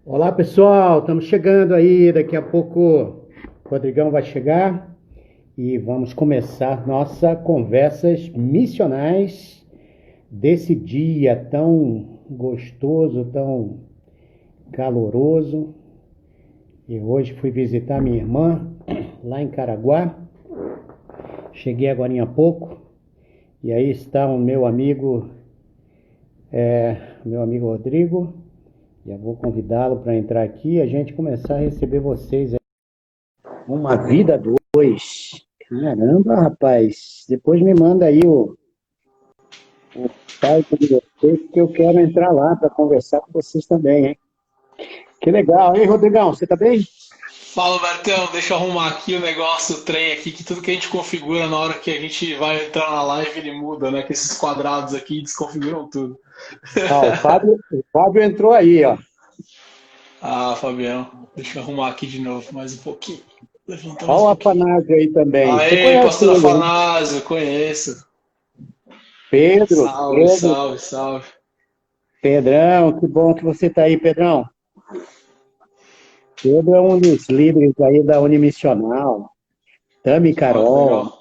Olá pessoal, estamos chegando aí. Daqui a pouco o Rodrigão vai chegar e vamos começar nossa conversas missionais desse dia tão gostoso, tão caloroso. E hoje fui visitar minha irmã lá em Caraguá. Cheguei agora há pouco e aí está o meu amigo Rodrigo. Já vou convidá-lo para entrar aqui e a gente começar a receber vocês. Uma vida dois. Caramba, rapaz. Depois me manda aí o site de vocês, que eu quero entrar lá para conversar com vocês também, hein? Que legal, hein, Rodrigão? Você tá bem? Fala, Bertão, deixa eu arrumar aqui o negócio, o trem aqui, que tudo que a gente configura na hora que a gente vai entrar na live ele muda, né? Que esses quadrados aqui desconfiguram tudo. Ó, o Fábio entrou aí, ó. Ah, Fabião, deixa eu arrumar aqui de novo mais um pouquinho. Levantar Ó mais um o pouquinho. Afanásio aí também. Você Aê, conhece pastor ele, hein? Afanásio, conheço. Pedro, Salve, Pedro, salve, salve. Pedrão, que bom que você tá aí, Pedrão. Pedro é um dos líderes aí da Unimissional. Tami Ó, Carol, legal.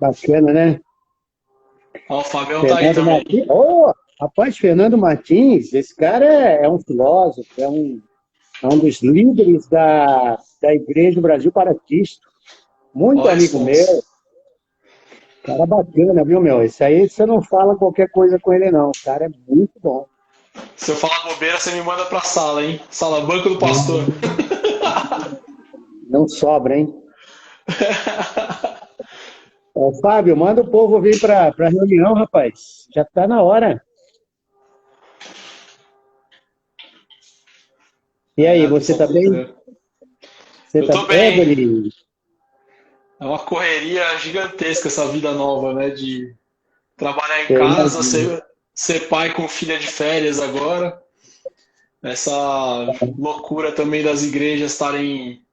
bacana, né? Ó, o Fabião tá aí Fernando também. Martins. Oh, rapaz, Fernando Martins, esse cara é um filósofo, é um dos líderes da Igreja do Brasil para Cristo. Ó, Muito a amigo meu, responsa. cara bacana, viu, meu? Esse aí você não fala qualquer coisa com ele, não. O cara é muito bom. Se eu falar bobeira, você me manda pra sala, hein? Sala banco do pastor. Não sobra, hein? Ô, Fábio, manda o povo vir para a reunião, rapaz. Já está na hora. E aí, É, o você pessoal está tá bem? entrando. Você Eu está tô bem. bem, É uma correria gigantesca essa vida nova, né? De trabalhar em eu casa, imagino. ser pai com filha de férias agora. Essa loucura também das igrejas estarem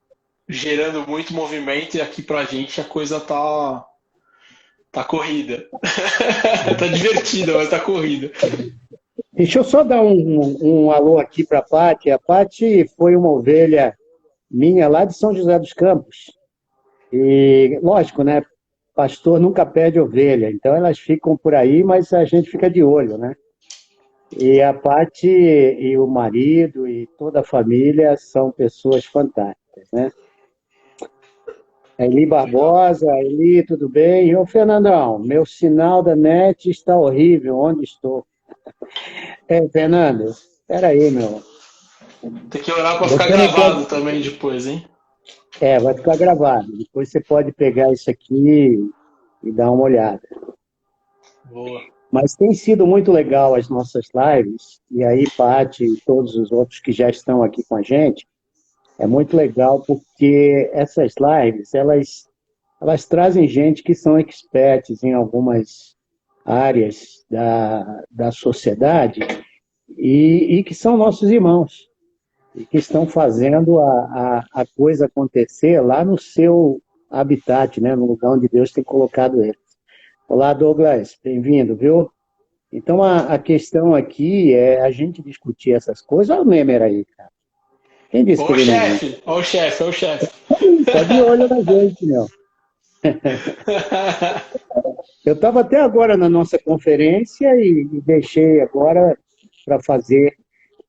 gerando muito movimento e aqui pra gente a coisa tá corrida. Tá divertida, mas tá corrida. Deixa eu só dar um alô aqui para a Paty. A Paty foi uma ovelha minha lá de São José dos Campos. E, lógico, né? Pastor nunca perde ovelha. Então elas ficam por aí, mas a gente fica de olho, né? E a Paty e o marido e toda a família são pessoas fantásticas, né? A Eli Legal. Barbosa, Eli, tudo bem? Ô, Fernandão, meu sinal da net está horrível. Onde estou? Fernando, espera aí, meu. Tem que orar pra ficar Você não gravado pode. também depois, hein? Vai ficar gravado. Depois você pode pegar isso aqui e dar uma olhada. Boa. Mas tem sido muito legal as nossas lives, e aí, Paty e todos os outros que já estão aqui com a gente, é muito legal porque essas lives, elas trazem gente que são experts em algumas áreas da sociedade e que são nossos irmãos, e que estão fazendo a coisa acontecer lá no seu habitat, né, no lugar onde Deus tem colocado ele. Olá, Douglas, bem-vindo, viu? Então, a questão aqui é a gente discutir essas coisas. Olha o Nemer aí, cara. Quem disse que Ô ele não vem? chefe, ô chefe, ô chefe. Tá de olho na gente, meu. Eu estava até agora na nossa conferência e deixei agora para fazer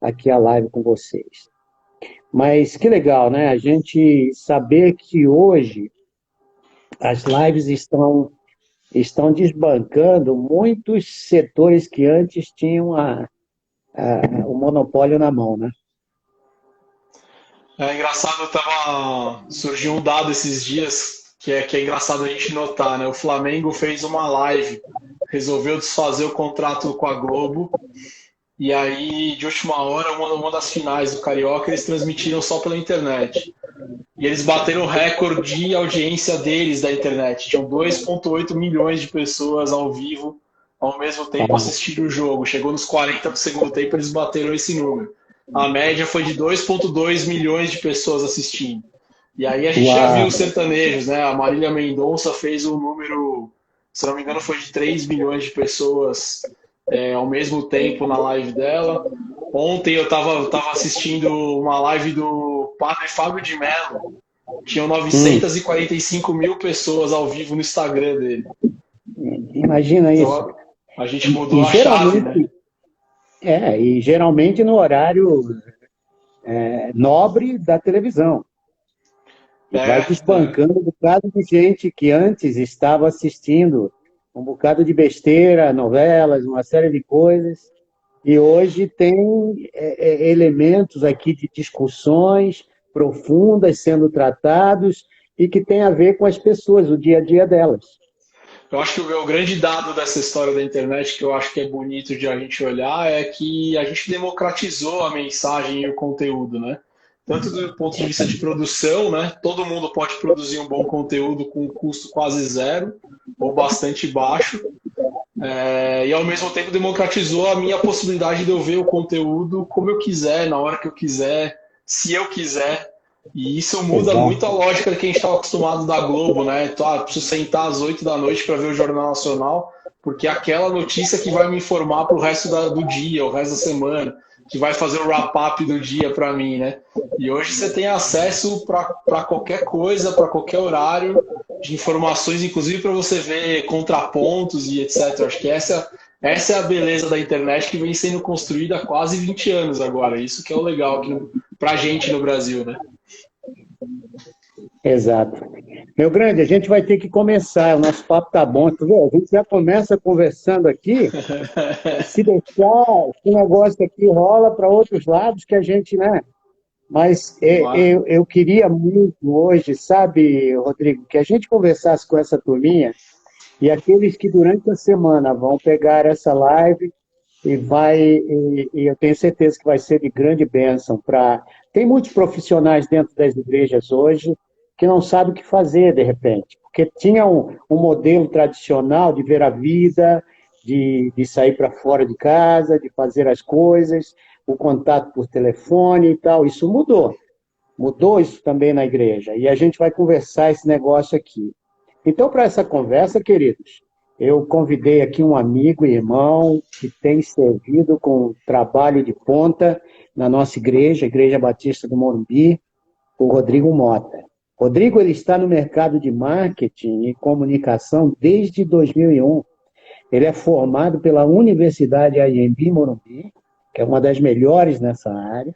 aqui a live com vocês. Mas que legal, né? A gente saber que hoje as lives estão desbancando muitos setores que antes tinham o monopólio na mão, né? É engraçado, surgiu um dado esses dias que é engraçado a gente notar, né? O Flamengo fez uma live, resolveu desfazer o contrato com a Globo, e aí, de última hora, uma das finais do Carioca, eles transmitiram só pela internet. E eles bateram o recorde de audiência deles da internet. Tinham 2,8 milhões de pessoas ao vivo ao mesmo tempo assistindo o jogo. Chegou nos 40 do segundo tempo, eles bateram esse número. A média foi de 2,2 milhões de pessoas assistindo. E aí a gente já viu os Uau! sertanejos, né? A Marília Mendonça fez um número, se não me engano, foi de 3 milhões de pessoas ao mesmo tempo na live dela. Ontem eu tava assistindo uma live do Padre Fábio de Mello. Tinham Hum, 945 mil pessoas ao vivo no Instagram dele. imagina isso. Então a gente E mudou a chave, né? geralmente, e geralmente no horário nobre da televisão. E vai É. desbancando um bocado de gente que antes estava assistindo um bocado de besteira, novelas, uma série de coisas, e hoje tem elementos aqui de discussões profundas sendo tratados e que tem a ver com as pessoas, o dia a dia delas. Eu acho que o grande dado dessa história da internet, que eu acho que é bonito de a gente olhar, é que a gente democratizou a mensagem e o conteúdo, né? Tanto do ponto de vista de produção, né? Todo mundo pode produzir um bom conteúdo com um custo quase zero ou bastante baixo. E ao mesmo tempo democratizou a minha possibilidade de eu ver o conteúdo como eu quiser, na hora que eu quiser, se eu quiser. E isso muda muito a Exato. lógica que a gente estava acostumado da Globo, né? Então, preciso sentar às 8 da noite para ver o Jornal Nacional, porque é aquela notícia que vai me informar para o resto do dia, o resto da semana, que vai fazer o wrap-up do dia para mim, né? E hoje você tem acesso para qualquer coisa, para qualquer horário, de informações, inclusive para você ver contrapontos e etc. Acho que essa é a beleza da internet que vem sendo construída há quase 20 anos agora. Isso que é o legal aqui para a gente no Brasil, né? Exato. Meu grande, a gente vai ter que começar, o nosso papo tá bom, tu vê? A gente já começa conversando aqui, se deixar, esse negócio aqui rola para outros lados que a gente, né? Mas eu queria muito hoje, sabe, Rodrigo, que a gente conversasse com essa turminha e aqueles que durante a semana vão pegar essa live e eu tenho certeza que vai ser de grande bênção para. Tem muitos profissionais dentro das igrejas hoje que não sabem o que fazer de repente, porque tinha um modelo tradicional de ver a vida, de sair para fora de casa, de fazer as coisas, o contato por telefone e tal. Isso mudou. Mudou isso também na igreja. E a gente vai conversar esse negócio aqui. Então, para essa conversa, queridos, eu convidei aqui um amigo e irmão que tem servido com trabalho de ponta na nossa igreja, a Igreja Batista do Morumbi, o Rodrigo Mota. Rodrigo, ele está no mercado de marketing e comunicação desde 2001. Ele é formado pela Universidade AMB Morumbi, que é uma das melhores nessa área,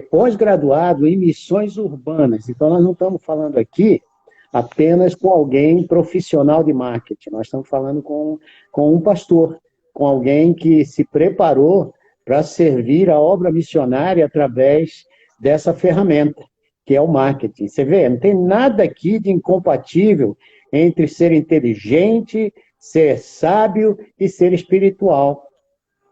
pós-graduado em missões urbanas. Então, nós não estamos falando aqui apenas com alguém profissional de marketing, nós estamos falando com um pastor, com alguém que se preparou para servir a obra missionária através dessa ferramenta, que é o marketing. Você vê, não tem nada aqui de incompatível entre ser inteligente, ser sábio e ser espiritual.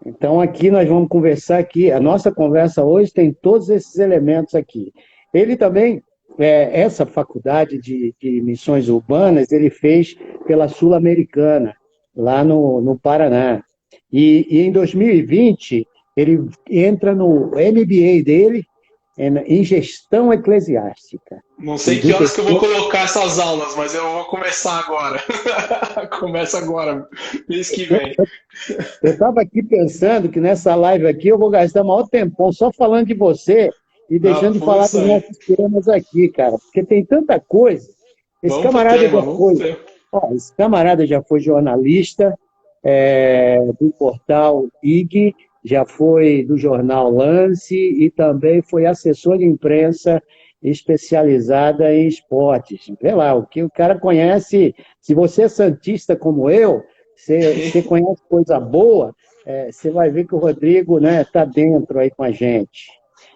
Então, aqui nós vamos conversar aqui, a nossa conversa hoje tem todos esses elementos aqui. Ele também, essa faculdade de missões urbanas, ele fez pela Sul-Americana, lá no Paraná. E em 2020, ele entra no MBA dele, em gestão eclesiástica. Não sei que horas que eu vou colocar essas aulas, mas eu vou começar agora. Começa agora, mês que vem. Eu estava aqui pensando que nessa live aqui eu vou gastar maior tempão só falando de você e Não, deixando de pula falar isso dos aí. nossos temas aqui, cara, porque tem tanta coisa. Esse Vamos pro camarada tema, já vamos pro foi, tema. esse camarada já foi jornalista do portal IG, já foi do jornal Lance e também foi assessor de imprensa especializada em esportes. Vê lá, o que o cara conhece, se você é santista como eu, você conhece coisa boa, você vai ver que o Rodrigo está dentro aí com a gente.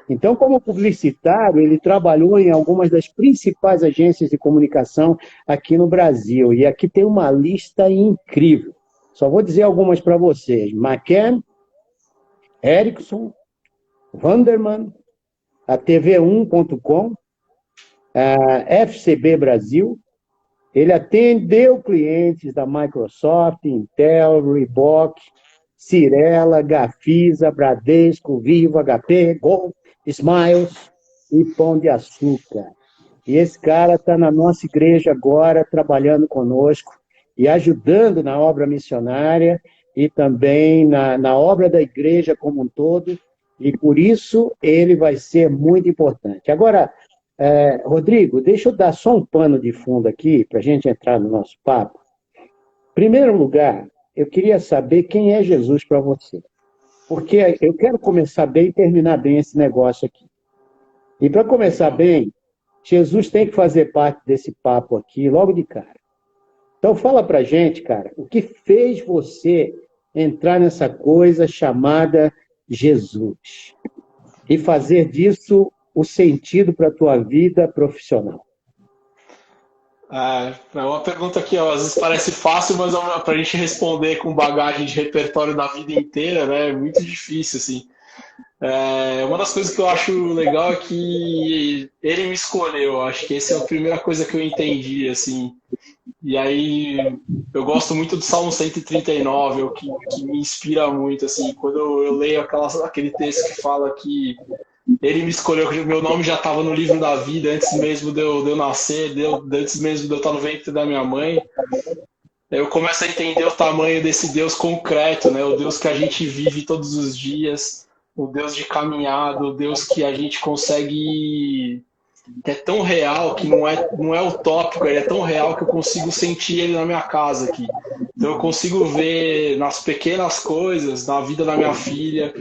Então, como publicitário, ele trabalhou em algumas das principais agências de comunicação aqui no Brasil. E aqui tem uma lista incrível. Só vou dizer algumas para vocês. McCann, Ericsson, Vanderman, a TV1.com, a FCB Brasil. Ele atendeu clientes da Microsoft, Intel, Reebok, Cirela, Gafisa, Bradesco, Vivo, HP, Gol, Smiles e Pão de Açúcar. E esse cara está na nossa igreja agora, trabalhando conosco e ajudando na obra missionária e também na obra da igreja como um todo. E por isso ele vai ser muito importante. Agora, Rodrigo, deixa eu dar só um pano de fundo aqui para a gente entrar no nosso papo. Em primeiro lugar, eu queria saber quem é Jesus para você. Porque eu quero começar bem e terminar bem esse negócio aqui. E para começar Legal. bem, Jesus tem que fazer parte desse papo aqui logo de cara. Então fala para gente, cara, o que fez você entrar nessa coisa chamada Jesus e fazer disso o sentido para a tua vida profissional? É uma pergunta que ó, às vezes parece fácil, mas para a gente responder com bagagem de repertório da vida inteira, né, é muito difícil, assim. Uma das coisas que eu acho legal é que ele me escolheu. Acho que essa é a primeira coisa que eu entendi, assim. E aí eu gosto muito do Salmo 139, que me inspira muito, assim. Quando eu leio aquele texto que fala que ele me escolheu, que o meu nome já estava no livro da vida antes mesmo de eu nascer, antes mesmo de eu estar no ventre da minha mãe. Eu começo a entender o tamanho desse Deus concreto, né? O Deus que a gente vive todos os dias, o Deus de caminhada, o Deus que a gente consegue, que é tão real, que não é utópico, ele é tão real que eu consigo sentir ele na minha casa aqui. Então eu consigo ver nas pequenas coisas, na vida da minha filha,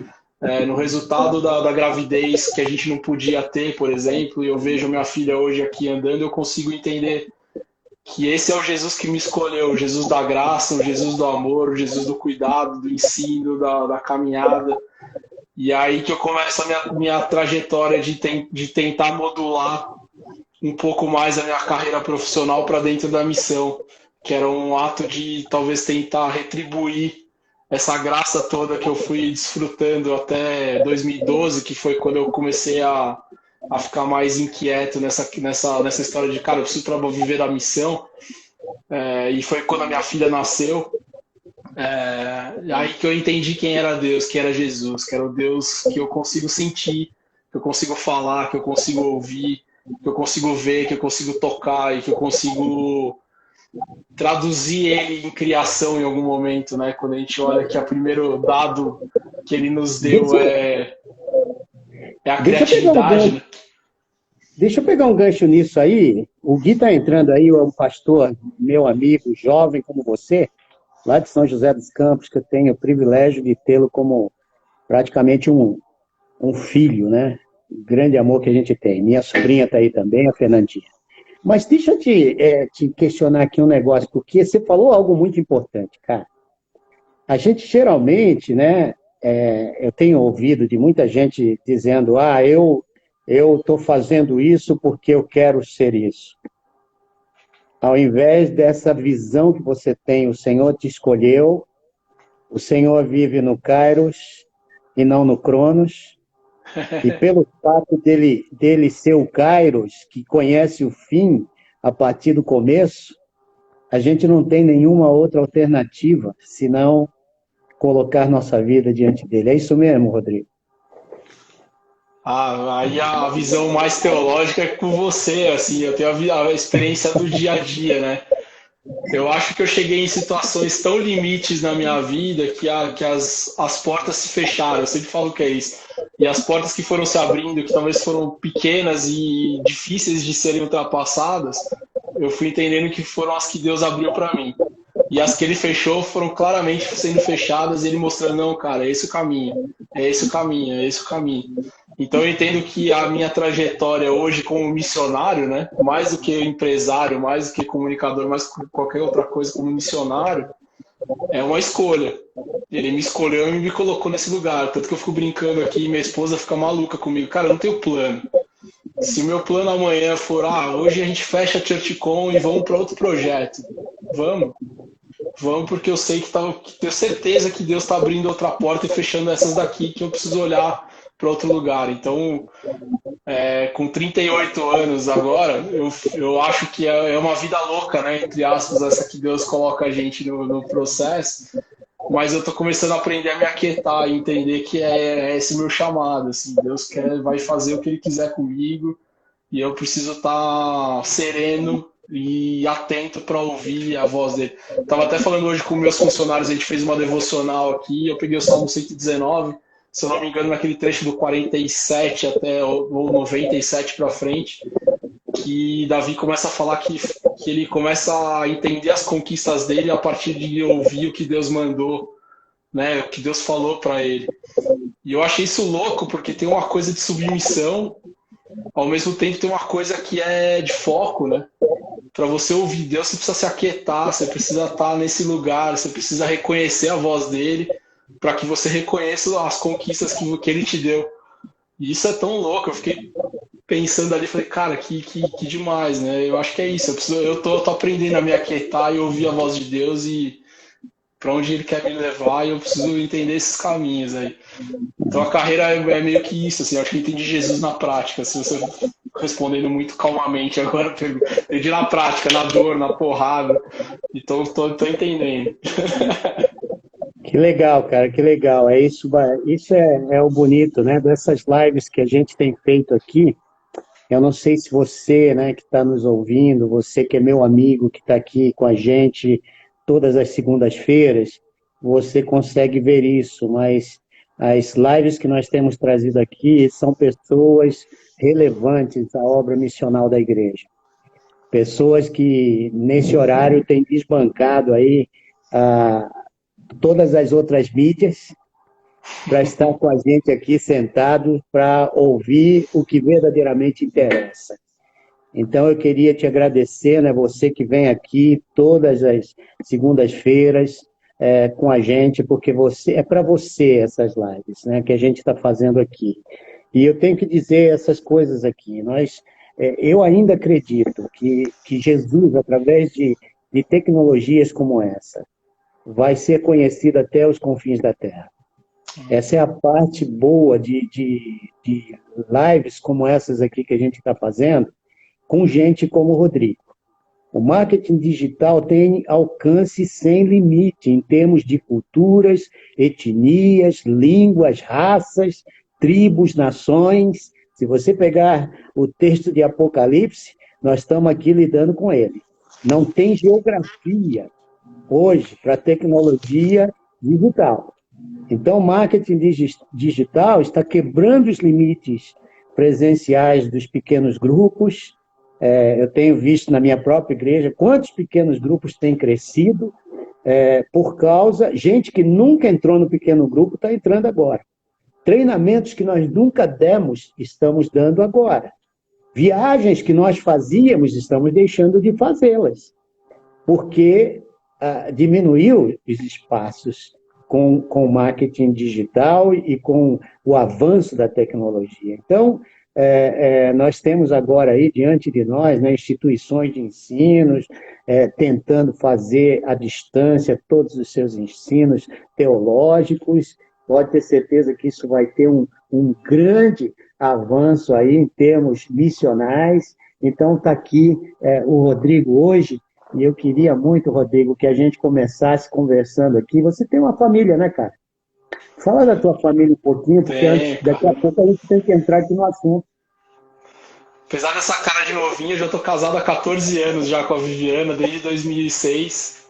no resultado da gravidez que a gente não podia ter, por exemplo, e eu vejo minha filha hoje aqui andando, eu consigo entender que esse é o Jesus que me escolheu, o Jesus da graça, o Jesus do amor, o Jesus do cuidado, do ensino, da caminhada. E aí que eu começo a minha trajetória de tentar modular um pouco mais a minha carreira profissional para dentro da missão, que era um ato de talvez tentar retribuir essa graça toda que eu fui desfrutando até 2012, que foi quando eu comecei a ficar mais inquieto nessa história de, cara, eu preciso para viver a missão. E foi quando a minha filha nasceu. Aí que eu entendi quem era Deus, que era Jesus, que era o Deus que eu consigo sentir, que eu consigo falar, que eu consigo ouvir, que eu consigo ver, que eu consigo tocar e que eu consigo traduzir ele em criação em algum momento, né? Quando a gente olha que o primeiro dado que ele nos deu Deixa, é a deixa eu pegar um criatividade, gancho, né? deixa eu pegar um gancho nisso aí. O Gui está entrando aí, é um pastor, meu amigo, jovem como você, lá de São José dos Campos, que eu tenho o privilégio de tê-lo como praticamente um filho, né? Um grande amor que a gente tem. Minha sobrinha está aí também, a Fernandinha. Mas deixa eu te questionar aqui um negócio, porque você falou algo muito importante, cara. A gente geralmente, né? Eu tenho ouvido de muita gente dizendo: eu estou fazendo isso porque eu quero ser isso. Ao invés dessa visão que você tem, o Senhor te escolheu, o Senhor vive no Kairos e não no Cronos. E pelo fato dele ser o Kairos, que conhece o fim a partir do começo, a gente não tem nenhuma outra alternativa senão colocar nossa vida diante dele. É isso mesmo, Rodrigo? Aí a visão mais teológica é com você, assim, eu tenho a experiência do dia a dia, né? Eu acho que eu cheguei em situações tão limites na minha vida que as portas se fecharam. Eu sempre falo que é isso. E as portas que foram se abrindo, que talvez foram pequenas e difíceis de serem ultrapassadas, eu fui entendendo que foram as que Deus abriu para mim. E as que ele fechou foram claramente sendo fechadas, e ele mostrando, não, cara, é esse o caminho, é esse o caminho, é esse o caminho. Então eu entendo que a minha trajetória hoje como missionário, né, mais do que empresário, mais do que comunicador, mais do que qualquer outra coisa como missionário, é uma escolha. Ele me escolheu e me colocou nesse lugar. Tanto que eu fico brincando aqui, minha esposa fica maluca comigo. Cara, eu não tenho plano. Se o meu plano amanhã for, hoje a gente fecha a ChurchCon e vamos para outro projeto. Vamos. Vamos, porque eu sei que tenho certeza que Deus está abrindo outra porta e fechando essas daqui que eu preciso olhar para outro lugar. Então, com 38 anos agora, eu acho que é uma vida louca, né? Entre aspas, essa que Deus coloca a gente no processo. Mas eu tô começando a aprender a me aquietar e entender que é esse meu chamado. Assim, Deus vai fazer o que Ele quiser comigo e eu preciso estar sereno e atento para ouvir a voz dele. Tava até falando hoje com meus funcionários, a gente fez uma devocional aqui, eu peguei o Salmo 119 se eu não me engano, naquele trecho do 47 até o 97 para frente, que Davi começa a falar que ele começa a entender as conquistas dele a partir de ouvir o que Deus mandou, né, o que Deus falou para ele. E eu achei isso louco, porque tem uma coisa de submissão, ao mesmo tempo tem uma coisa que é de foco, né? Para você ouvir Deus, você precisa se aquietar, você precisa estar nesse lugar, você precisa reconhecer a voz dele, para que você reconheça as conquistas que ele te deu. E isso é tão louco, eu fiquei pensando ali, falei, cara, que demais, né? Eu acho que é isso, eu tô aprendendo a me aquietar e ouvir a voz de Deus e para onde ele quer me levar, e eu preciso entender esses caminhos aí. Então a carreira é meio que isso, assim, eu acho que entendi Jesus na prática, se você respondendo muito calmamente agora, entendi na prática, na dor, na porrada, então tô entendendo. Que legal, cara, que legal. Isso é o bonito, né? Dessas lives que a gente tem feito aqui. Eu não sei se você, né, que está nos ouvindo, você que é meu amigo, que está aqui com a gente todas as segundas-feiras, você consegue ver isso, mas as lives que nós temos trazido aqui são pessoas relevantes à obra missional da igreja. Pessoas que, nesse horário, têm desbancado aí ah, todas as outras mídias para estar com a gente aqui sentado para ouvir o que verdadeiramente interessa. Então, eu queria te agradecer, né, você que vem aqui todas as segundas-feiras com a gente, porque é para você essas lives, né, que a gente está fazendo aqui. E eu tenho que dizer essas coisas aqui. Eu ainda acredito que Jesus, através de tecnologias como essa, vai ser conhecido até os confins da Terra. Essa é a parte boa de lives como essas aqui que a gente está fazendo, com gente como o Rodrigo. O marketing digital tem alcance sem limite em termos de culturas, etnias, línguas, raças, tribos, nações. Se você pegar o texto de Apocalipse, nós estamos aqui lidando com ele. Não tem geografia hoje para tecnologia digital. Então, o marketing digital está quebrando os limites presenciais dos pequenos grupos. Eu tenho visto na minha própria igreja quantos pequenos grupos têm crescido por causa... Gente que nunca entrou no pequeno grupo está entrando agora. Treinamentos que nós nunca demos, estamos dando agora. Viagens que nós fazíamos, estamos deixando de fazê-las. Porque diminuiu os espaços com o marketing digital e com o avanço da tecnologia. Então, nós temos agora aí diante de nós, né, instituições de ensinos, tentando fazer à distância todos os seus ensinos teológicos. Pode ter certeza que isso vai ter um grande avanço aí em termos missionais. Então, está aqui o Rodrigo hoje. E eu queria muito, Rodrigo, que a gente começasse conversando aqui. Você tem uma família, né, cara? Fala da tua família um pouquinho, porque daqui a pouco a gente tem que entrar aqui no assunto. Apesar dessa cara de novinho, eu já tô casado há 14 anos já com a Viviana, desde 2006.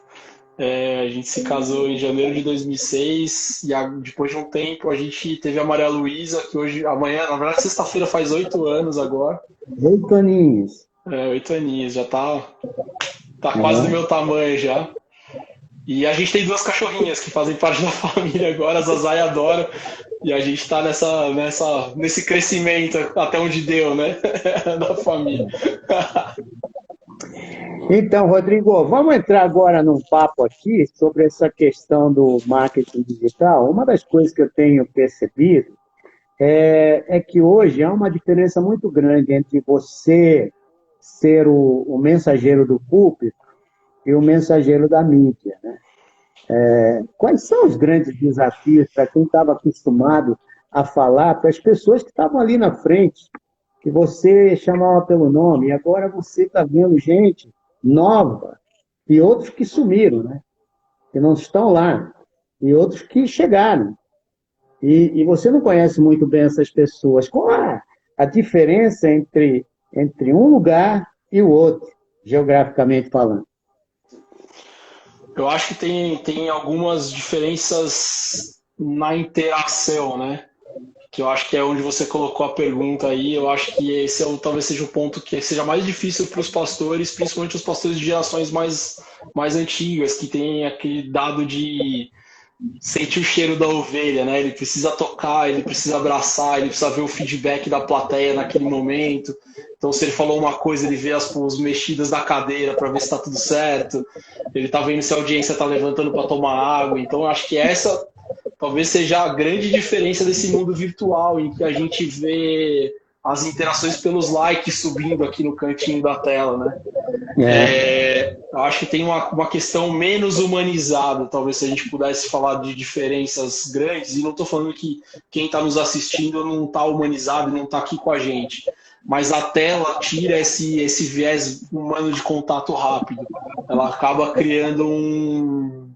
A gente se casou em janeiro de 2006 e depois de um tempo a gente teve a Maria Luísa, que hoje, amanhã, na verdade sexta-feira faz 8 anos agora. 8 aninhos. 8 aninhos, já tá quase do meu tamanho já. E a gente tem 2 cachorrinhas que fazem parte da família agora, a Zazá e a Dora. E a gente tá nesse crescimento até onde deu, né? Da família. Então, Rodrigo, vamos entrar agora num papo aqui sobre essa questão do marketing digital. Uma das coisas que eu tenho percebido é que hoje há uma diferença muito grande entre você ser o mensageiro do púlpito e o mensageiro da mídia, né? Quais são os grandes desafios para quem estava acostumado a falar para as pessoas que estavam ali na frente, que você chamava pelo nome, e agora você está vendo gente nova e outros que sumiram, né? Que não estão lá, e outros que chegaram. E você não conhece muito bem essas pessoas. Qual a diferença entre um lugar e o outro, geograficamente falando? Eu acho que tem algumas diferenças na interação, né? que eu acho que é onde você colocou a pergunta aí. Eu acho que esse talvez seja o ponto que seja mais difícil para os pastores, principalmente os pastores de gerações mais antigas, que tem aquele dado de sentir o cheiro da ovelha, né? Ele precisa tocar, ele precisa abraçar, ele precisa ver o feedback da plateia naquele momento. Então, se ele falou uma coisa, ele vê as mexidas da cadeira para ver se está tudo certo. Ele está vendo se a audiência está levantando para tomar água. Então, eu acho que essa talvez seja a grande diferença desse mundo virtual, em que a gente vê as interações pelos likes subindo aqui no cantinho da tela, né? Eu acho que tem uma questão menos humanizada, talvez se a gente pudesse falar de diferenças grandes, e não estou falando que quem está nos assistindo não está humanizado e não está aqui com a gente, mas a tela tira esse viés humano de contato rápido. Ela acaba criando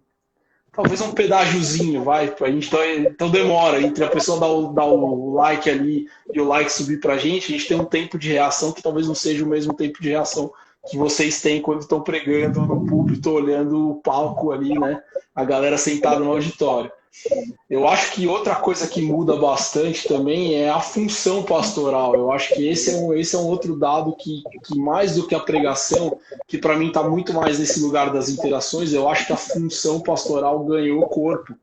talvez um pedágiozinho, vai, a gente então demora entre a pessoa dar o like ali e o like subir pra gente, a gente tem um tempo de reação que talvez não seja o mesmo tempo de reação que vocês têm quando estão pregando no púlpito, olhando o palco ali, né? A galera sentada no auditório. Eu acho que outra coisa que muda bastante também é a função pastoral. Eu acho que esse é um outro dado que mais do que a pregação, que para mim está muito mais nesse lugar das interações, eu acho que a função pastoral ganhou corpo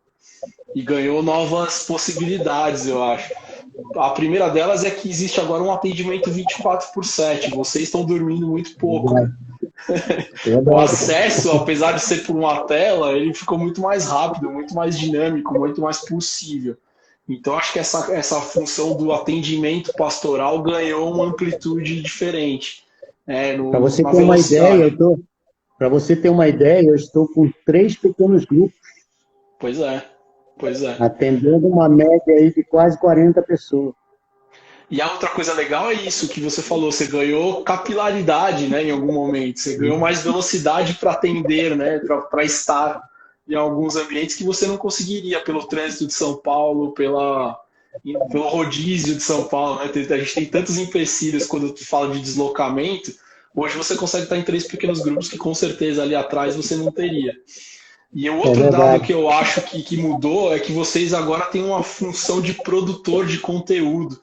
e ganhou novas possibilidades, eu acho. A primeira delas é que existe agora um atendimento 24/7. Vocês estão dormindo muito pouco, né? O acesso, apesar de ser por uma tela, ele ficou muito mais rápido, muito mais dinâmico, muito mais possível. Então, acho que essa função do atendimento pastoral ganhou uma amplitude diferente. Para você na ter uma velocidade. ideia, eu estou com 3 pequenos grupos, Pois é, pois é. atendendo uma média aí de quase 40 pessoas. E a outra coisa legal é isso que você falou, você ganhou capilaridade, né, em algum momento, você ganhou mais velocidade para atender, né, para estar em alguns ambientes que você não conseguiria pelo trânsito de São Paulo, pelo rodízio de São Paulo, né? A gente tem tantos empecilhos quando tu fala de deslocamento. Hoje você consegue estar em 3 pequenos grupos que com certeza ali atrás você não teria. E o É outro dado verdade. que eu acho que mudou é que vocês agora têm uma função de produtor de conteúdo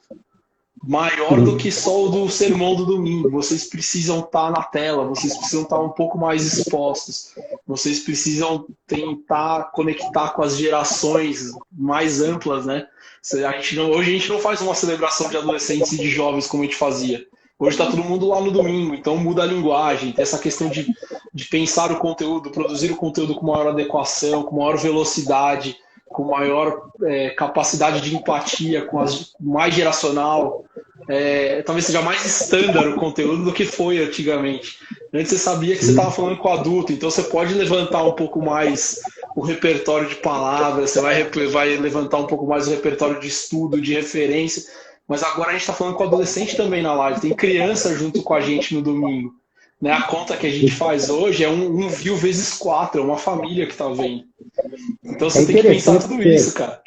maior do que só o do sermão do domingo. Vocês precisam estar na tela, vocês precisam estar um pouco mais expostos, vocês precisam tentar conectar com as gerações mais amplas, né? Hoje a gente não faz uma celebração de adolescentes e de jovens como a gente fazia. Hoje está todo mundo lá no domingo, então muda a linguagem, tem essa questão de pensar o conteúdo, produzir o conteúdo com maior adequação, com maior velocidade, com maior capacidade de empatia, mais geracional. Talvez seja mais estándar o conteúdo do que foi antigamente. Antes você sabia que você estava falando com adulto, então você pode levantar um pouco mais o repertório de palavras, você vai levantar um pouco mais o repertório de estudo, de referência, mas agora a gente está falando com adolescente também na live, tem criança junto com a gente no domingo. Né? A conta que a gente faz hoje é um view vezes 4, é uma família que está vendo. Então É você tem que pensar tudo isso, cara.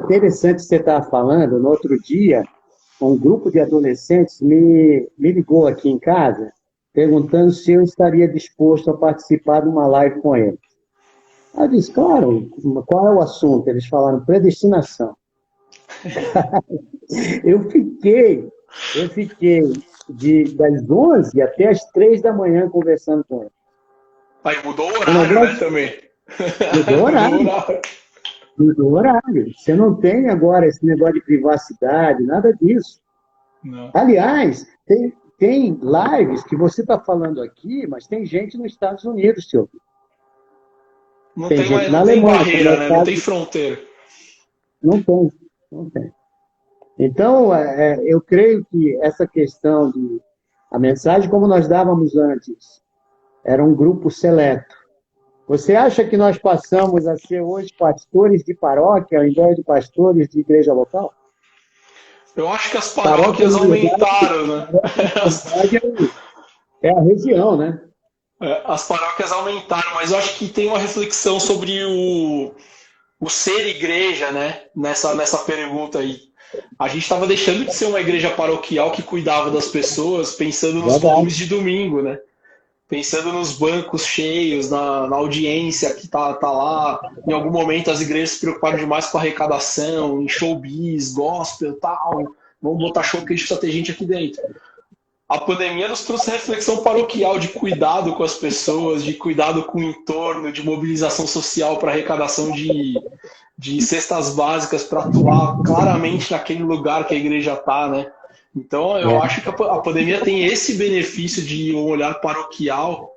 interessante você estar falando. No outro dia, um grupo de adolescentes me ligou aqui em casa, perguntando se eu estaria disposto a participar de uma live com eles. Eu disse, claro, qual é o assunto? Eles falaram predestinação. Eu fiquei das 11 até as 3 da manhã conversando com eles. Aí mudou o horário, né, também. Mudou o horário. Mudou o horário. Você não tem agora esse negócio de privacidade, nada disso. Não. Aliás, tem lives que você está falando aqui, mas tem gente nos Estados Unidos, seu. Não tem barreira, né? Não tem fronteira. Não tem. Então, eu creio que essa questão a mensagem como nós dávamos antes, era um grupo seleto. Você acha que nós passamos a ser hoje pastores de paróquia ao invés de pastores de igreja local? Eu acho que as paróquias aumentaram, né? É a região, né? As paróquias aumentaram, mas eu acho que tem uma reflexão sobre o ser igreja, né? Nessa pergunta aí. A gente estava deixando de ser uma igreja paroquial que cuidava das pessoas pensando nos volumes de domingo, né? pensando nos bancos cheios, na audiência que tá lá. Em algum momento as igrejas se preocuparam demais com a arrecadação, em showbiz, gospel e tal. Vamos botar show porque a gente precisa ter gente aqui dentro. A pandemia nos trouxe reflexão paroquial de cuidado com as pessoas, de cuidado com o entorno, de mobilização social para arrecadação de cestas básicas, para atuar claramente naquele lugar que a igreja está, né? Então, eu acho que a pandemia tem esse benefício de um olhar paroquial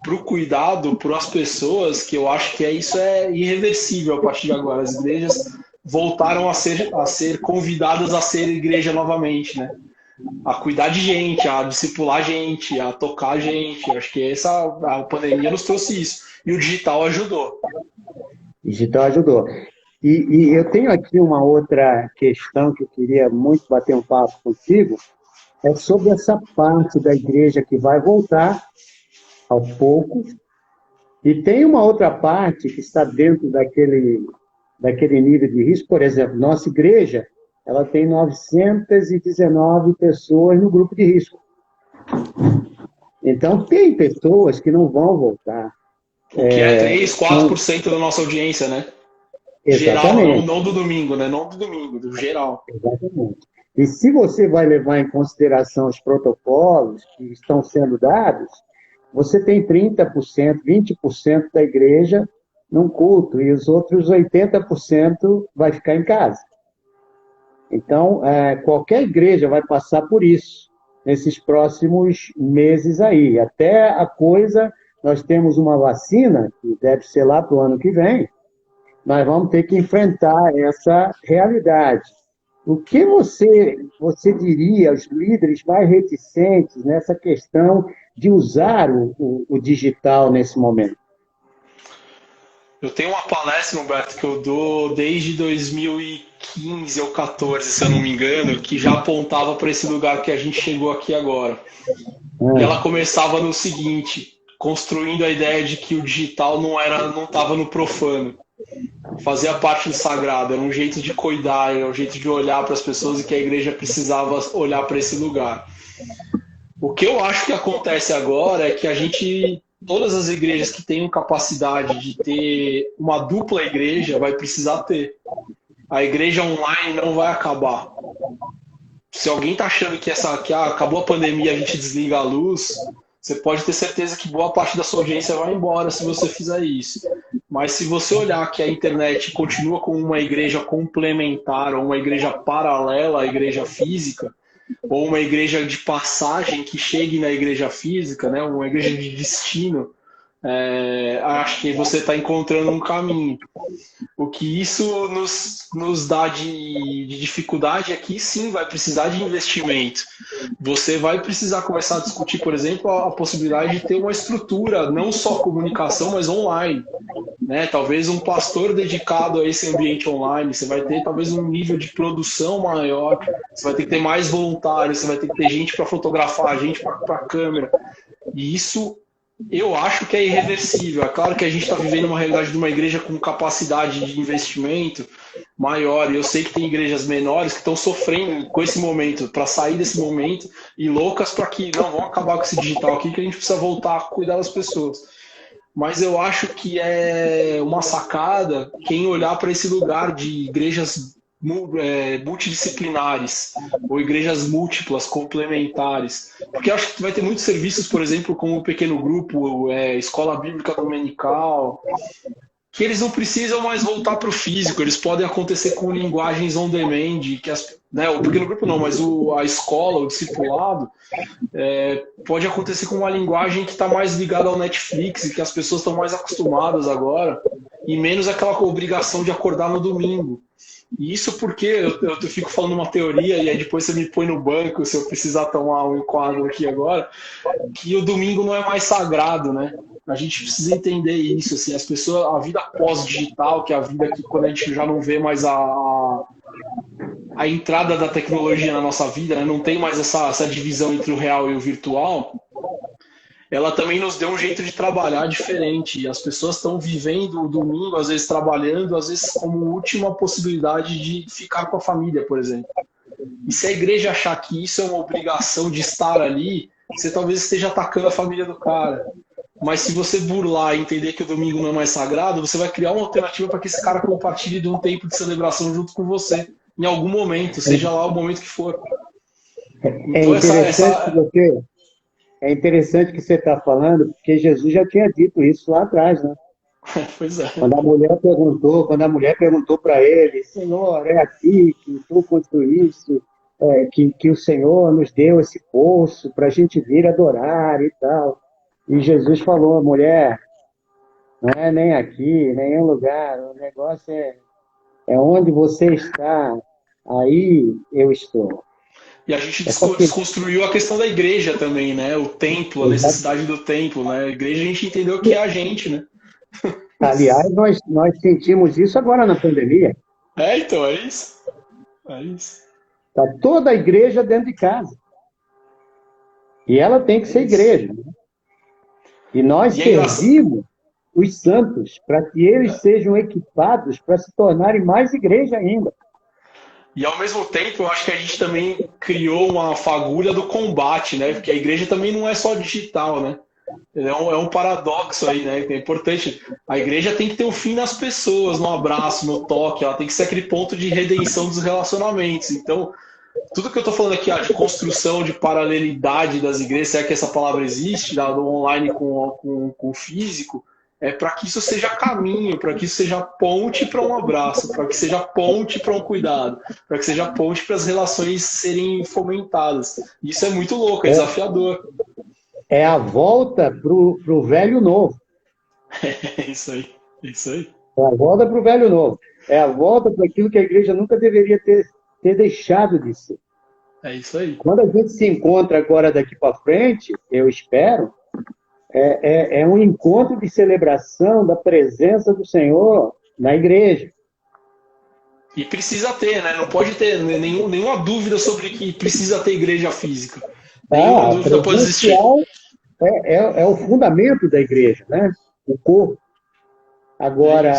para o cuidado, para as pessoas, que eu acho que isso é irreversível a partir de agora. As igrejas voltaram a ser convidadas a ser igreja novamente, né? A cuidar de gente, a discipular gente, a tocar gente. Acho que a pandemia nos trouxe isso. E o digital ajudou. O digital ajudou. E eu tenho aqui uma outra questão que eu queria muito bater um papo contigo, é sobre essa parte da igreja que vai voltar aos poucos, e tem uma outra parte que está dentro daquele nível de risco. Por exemplo, nossa igreja, ela tem 919 pessoas no grupo de risco. Então, tem pessoas que não vão voltar. O que é 3, 4% da nossa audiência, né? Exatamente. Geral, não do domingo, né? Não do domingo, do geral. Exatamente. E se você vai levar em consideração os protocolos que estão sendo dados, você tem 30%, 20% da igreja num culto, e os outros 80% vai ficar em casa. Então, qualquer igreja vai passar por isso nesses próximos meses aí. Até nós temos uma vacina, que deve ser lá para o ano que vem, nós vamos ter que enfrentar essa realidade. O que você diria aos líderes mais reticentes nessa questão de usar o digital nesse momento? Eu tenho uma palestra, Humberto, que eu dou desde 2015 ou 2014, se eu não me engano, que já apontava para esse lugar que a gente chegou aqui agora. E ela começava no seguinte, construindo a ideia de que o digital não estava no profano. Fazia parte do sagrado, era um jeito de cuidar, era um jeito de olhar para as pessoas, e que a igreja precisava olhar para esse lugar. O que eu acho que acontece agora é que todas as igrejas que tenham capacidade de ter uma dupla igreja vai precisar ter. A igreja online não vai acabar. Se alguém está achando que acabou a pandemia, a gente desliga a luz, você pode ter certeza que boa parte da sua audiência vai embora se você fizer isso. Mas se você olhar que a internet continua como uma igreja complementar, ou uma igreja paralela à igreja física, ou uma igreja de passagem que chegue na igreja física, né, uma igreja de destino, acho que você está encontrando um caminho. O que isso nos dá de dificuldade é que sim, vai precisar de investimento. Você vai precisar começar a discutir, por exemplo, a possibilidade de ter uma estrutura, não só comunicação, mas online. Né? Talvez um pastor dedicado a esse ambiente online, você vai ter talvez um nível de produção maior, você vai ter que ter mais voluntários, você vai ter que ter gente para fotografar, gente para câmera. E isso eu acho que é irreversível. É claro que a gente está vivendo uma realidade de uma igreja com capacidade de investimento maior, e eu sei que tem igrejas menores que estão sofrendo com esse momento, para sair desse momento, e loucas para que não vão acabar com esse digital aqui, que a gente precisa voltar a cuidar das pessoas. Mas eu acho que é uma sacada quem olhar para esse lugar de igrejas multidisciplinares ou igrejas múltiplas, complementares. Porque eu acho que vai ter muitos serviços, por exemplo, como o pequeno grupo, escola bíblica dominical, que eles não precisam mais voltar para o físico, eles podem acontecer com linguagens on demand, o pequeno grupo não, mas a escola, o discipulado, pode acontecer com uma linguagem que está mais ligada ao Netflix, e que as pessoas estão mais acostumadas agora, e menos aquela obrigação de acordar no domingo. E isso porque eu fico falando uma teoria, e aí depois você me põe no banco se eu precisar tomar um enquadro aqui agora, que o domingo não é mais sagrado, né? A gente precisa entender isso, assim, as pessoas, a vida pós-digital, que é a vida que quando a gente já não vê mais a entrada da tecnologia na nossa vida, né? Não tem mais essa divisão entre o real e o virtual, ela também nos deu um jeito de trabalhar diferente. E as pessoas estão vivendo o domingo, às vezes trabalhando, às vezes como última possibilidade de ficar com a família, por exemplo. E se a igreja achar que isso é uma obrigação de estar ali, você talvez esteja atacando a família do cara. Mas se você burlar e entender que o domingo não é mais sagrado, você vai criar uma alternativa para que esse cara compartilhe de um tempo de celebração junto com você, em algum momento, seja lá o momento que for. É Então, é interessante que você está falando, porque Jesus já tinha dito isso lá atrás, né? Pois é. Quando a mulher perguntou para ele, Senhor, é aqui que tu construíste, que o Senhor nos deu esse poço para a gente vir adorar e tal. E Jesus falou, mulher, não é nem aqui, nenhum lugar, o negócio é onde você está, aí eu estou. E a gente Essa desconstruiu a questão da igreja também, né? O templo, a necessidade do templo, né? A igreja a gente entendeu que é a gente, né? Aliás, nós sentimos isso agora na pandemia. Então, é isso. É isso. Está toda a igreja dentro de casa. E ela tem que ser igreja. Né? E nós servimos os santos para que eles sejam equipados para se tornarem mais igreja ainda. E ao mesmo tempo, eu acho que a gente também criou uma fagulha do combate, né? Porque a igreja também não é só digital, né? É um paradoxo aí, né? É importante. A igreja tem que ter um fim nas pessoas, no abraço, no toque. Ela tem que ser aquele ponto de redenção dos relacionamentos. Então, tudo que eu estou falando aqui, de construção, de paralelidade das igrejas, se é que essa palavra existe, do online com o físico, é para que isso seja caminho, para que isso seja ponte para um abraço, para que seja ponte para um cuidado, para que seja ponte para as relações serem fomentadas. Isso é muito louco, é desafiador. É a volta para o velho novo. É isso aí, é isso aí. É a volta para o velho novo. É a volta para aquilo que a igreja nunca deveria ter deixado de ser. É isso aí. Quando a gente se encontra agora daqui para frente, eu espero, é um encontro de celebração da presença do Senhor na igreja. E precisa ter, né? Não pode ter nenhuma dúvida sobre que precisa ter igreja física. Nenhuma dúvida pode existir. É o fundamento da igreja, né? O corpo. Agora,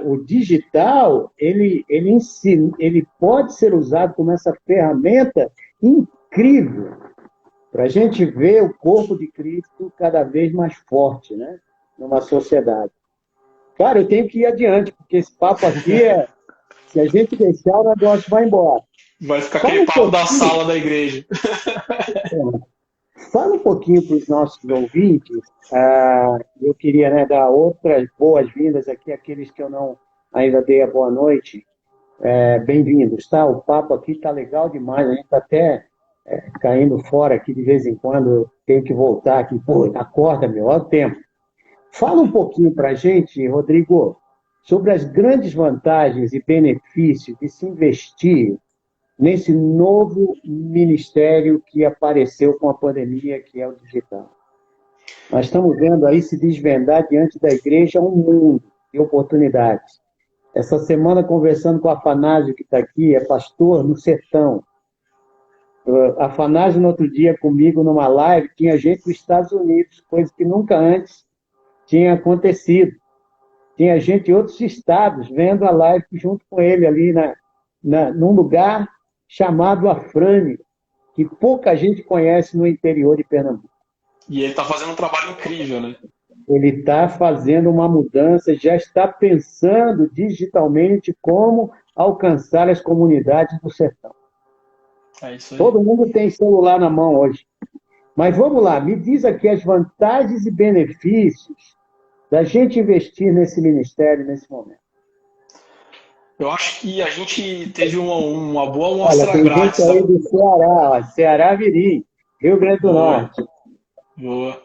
o digital, ele pode ser usado como essa ferramenta incrível para a gente ver o corpo de Cristo cada vez mais forte, né? Numa sociedade. Claro, eu tenho que ir adiante, porque esse papo aqui se a gente deixar, o negócio vai embora. Vai ficar aquele papo da sala da igreja. Fala um pouquinho para os nossos ouvintes. Eu queria dar outras boas-vindas aqui, aqueles que eu não ainda dei a boa noite. Bem-vindos, tá? O papo aqui está legal demais. A gente está até caindo fora aqui de vez em quando. Eu tenho que voltar aqui. Pô, acorda, meu, olha o tempo. Fala um pouquinho para a gente, Rodrigo, sobre as grandes vantagens e benefícios de se investir nesse novo ministério que apareceu com a pandemia, que é o digital. Nós estamos vendo aí se desvendar diante da igreja um mundo de oportunidades. Essa semana, conversando com o Afanásio, que está aqui, é pastor no sertão. Afanásio, no outro dia, comigo, numa live, tinha gente dos Estados Unidos, coisa que nunca antes tinha acontecido. Tinha gente de outros estados vendo a live junto com ele ali num lugar chamado Afrânio, que pouca gente conhece no interior de Pernambuco. E ele está fazendo um trabalho incrível, né? Ele está fazendo uma mudança, já está pensando digitalmente como alcançar as comunidades do sertão. É isso aí. Todo mundo tem celular na mão hoje. Mas vamos lá, me diz aqui as vantagens e benefícios da gente investir nesse ministério nesse momento. Eu acho que a gente teve uma boa amostra grátis. Olha, tem gente aí do Ceará, Ceará Mirim, Rio Grande do Norte. Boa.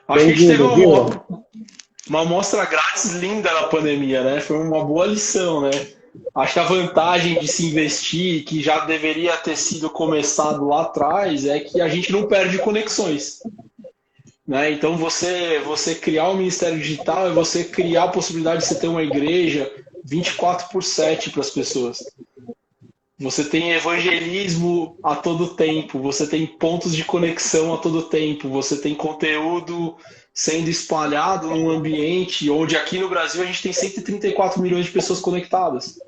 Acho que a gente teve uma amostra grátis linda na pandemia, né? Foi uma boa lição, né? Acho que a vantagem de se investir, que já deveria ter sido começado lá atrás, é que a gente não perde conexões. Né? Então, você criar um ministério digital é você criar a possibilidade de você ter uma igreja 24/7 para as pessoas. Você tem evangelismo a todo tempo, você tem pontos de conexão a todo tempo, você tem conteúdo sendo espalhado num ambiente onde aqui no Brasil a gente tem 134 milhões de pessoas conectadas.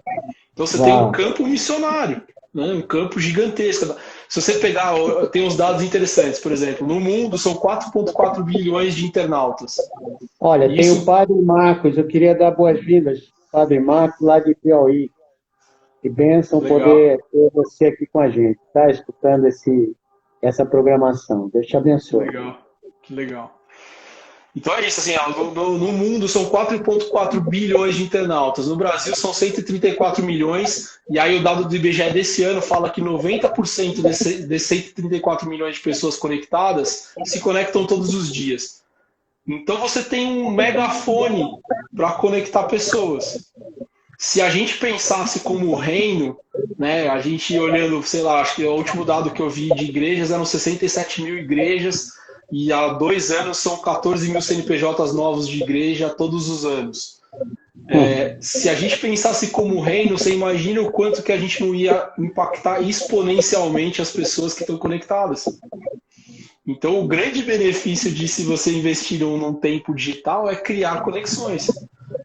Então você tem um campo missionário, né? Um campo gigantesco. se você pegar, tem uns dados interessantes, por exemplo, no mundo são 4,4 bilhões de internautas. Olha, tem o Isso, Padre Marcos, eu queria dar boas-vindas, Padre Marcos, lá de Piauí. Que bênção legal, poder ter você aqui com a gente, tá? Escutando essa programação. Deus te que abençoe. legal, que legal. Então é isso, assim, ó, no mundo são 4,4 bilhões de internautas, no Brasil são 134 milhões, e aí o dado do IBGE desse ano fala que 90% desses 134 milhões de pessoas conectadas se conectam todos os dias. Então você tem um megafone para conectar pessoas. Se a gente pensasse como reino, né, a gente olhando, sei lá, acho que o último dado que eu vi de igrejas eram 67 mil igrejas, e há 2 anos são 14 mil CNPJs novos de igreja todos os anos. Se a gente pensasse como reino, você imagina o quanto que a gente não ia impactar exponencialmente as pessoas que estão conectadas. Então, o grande benefício de se você investir num tempo digital é criar conexões.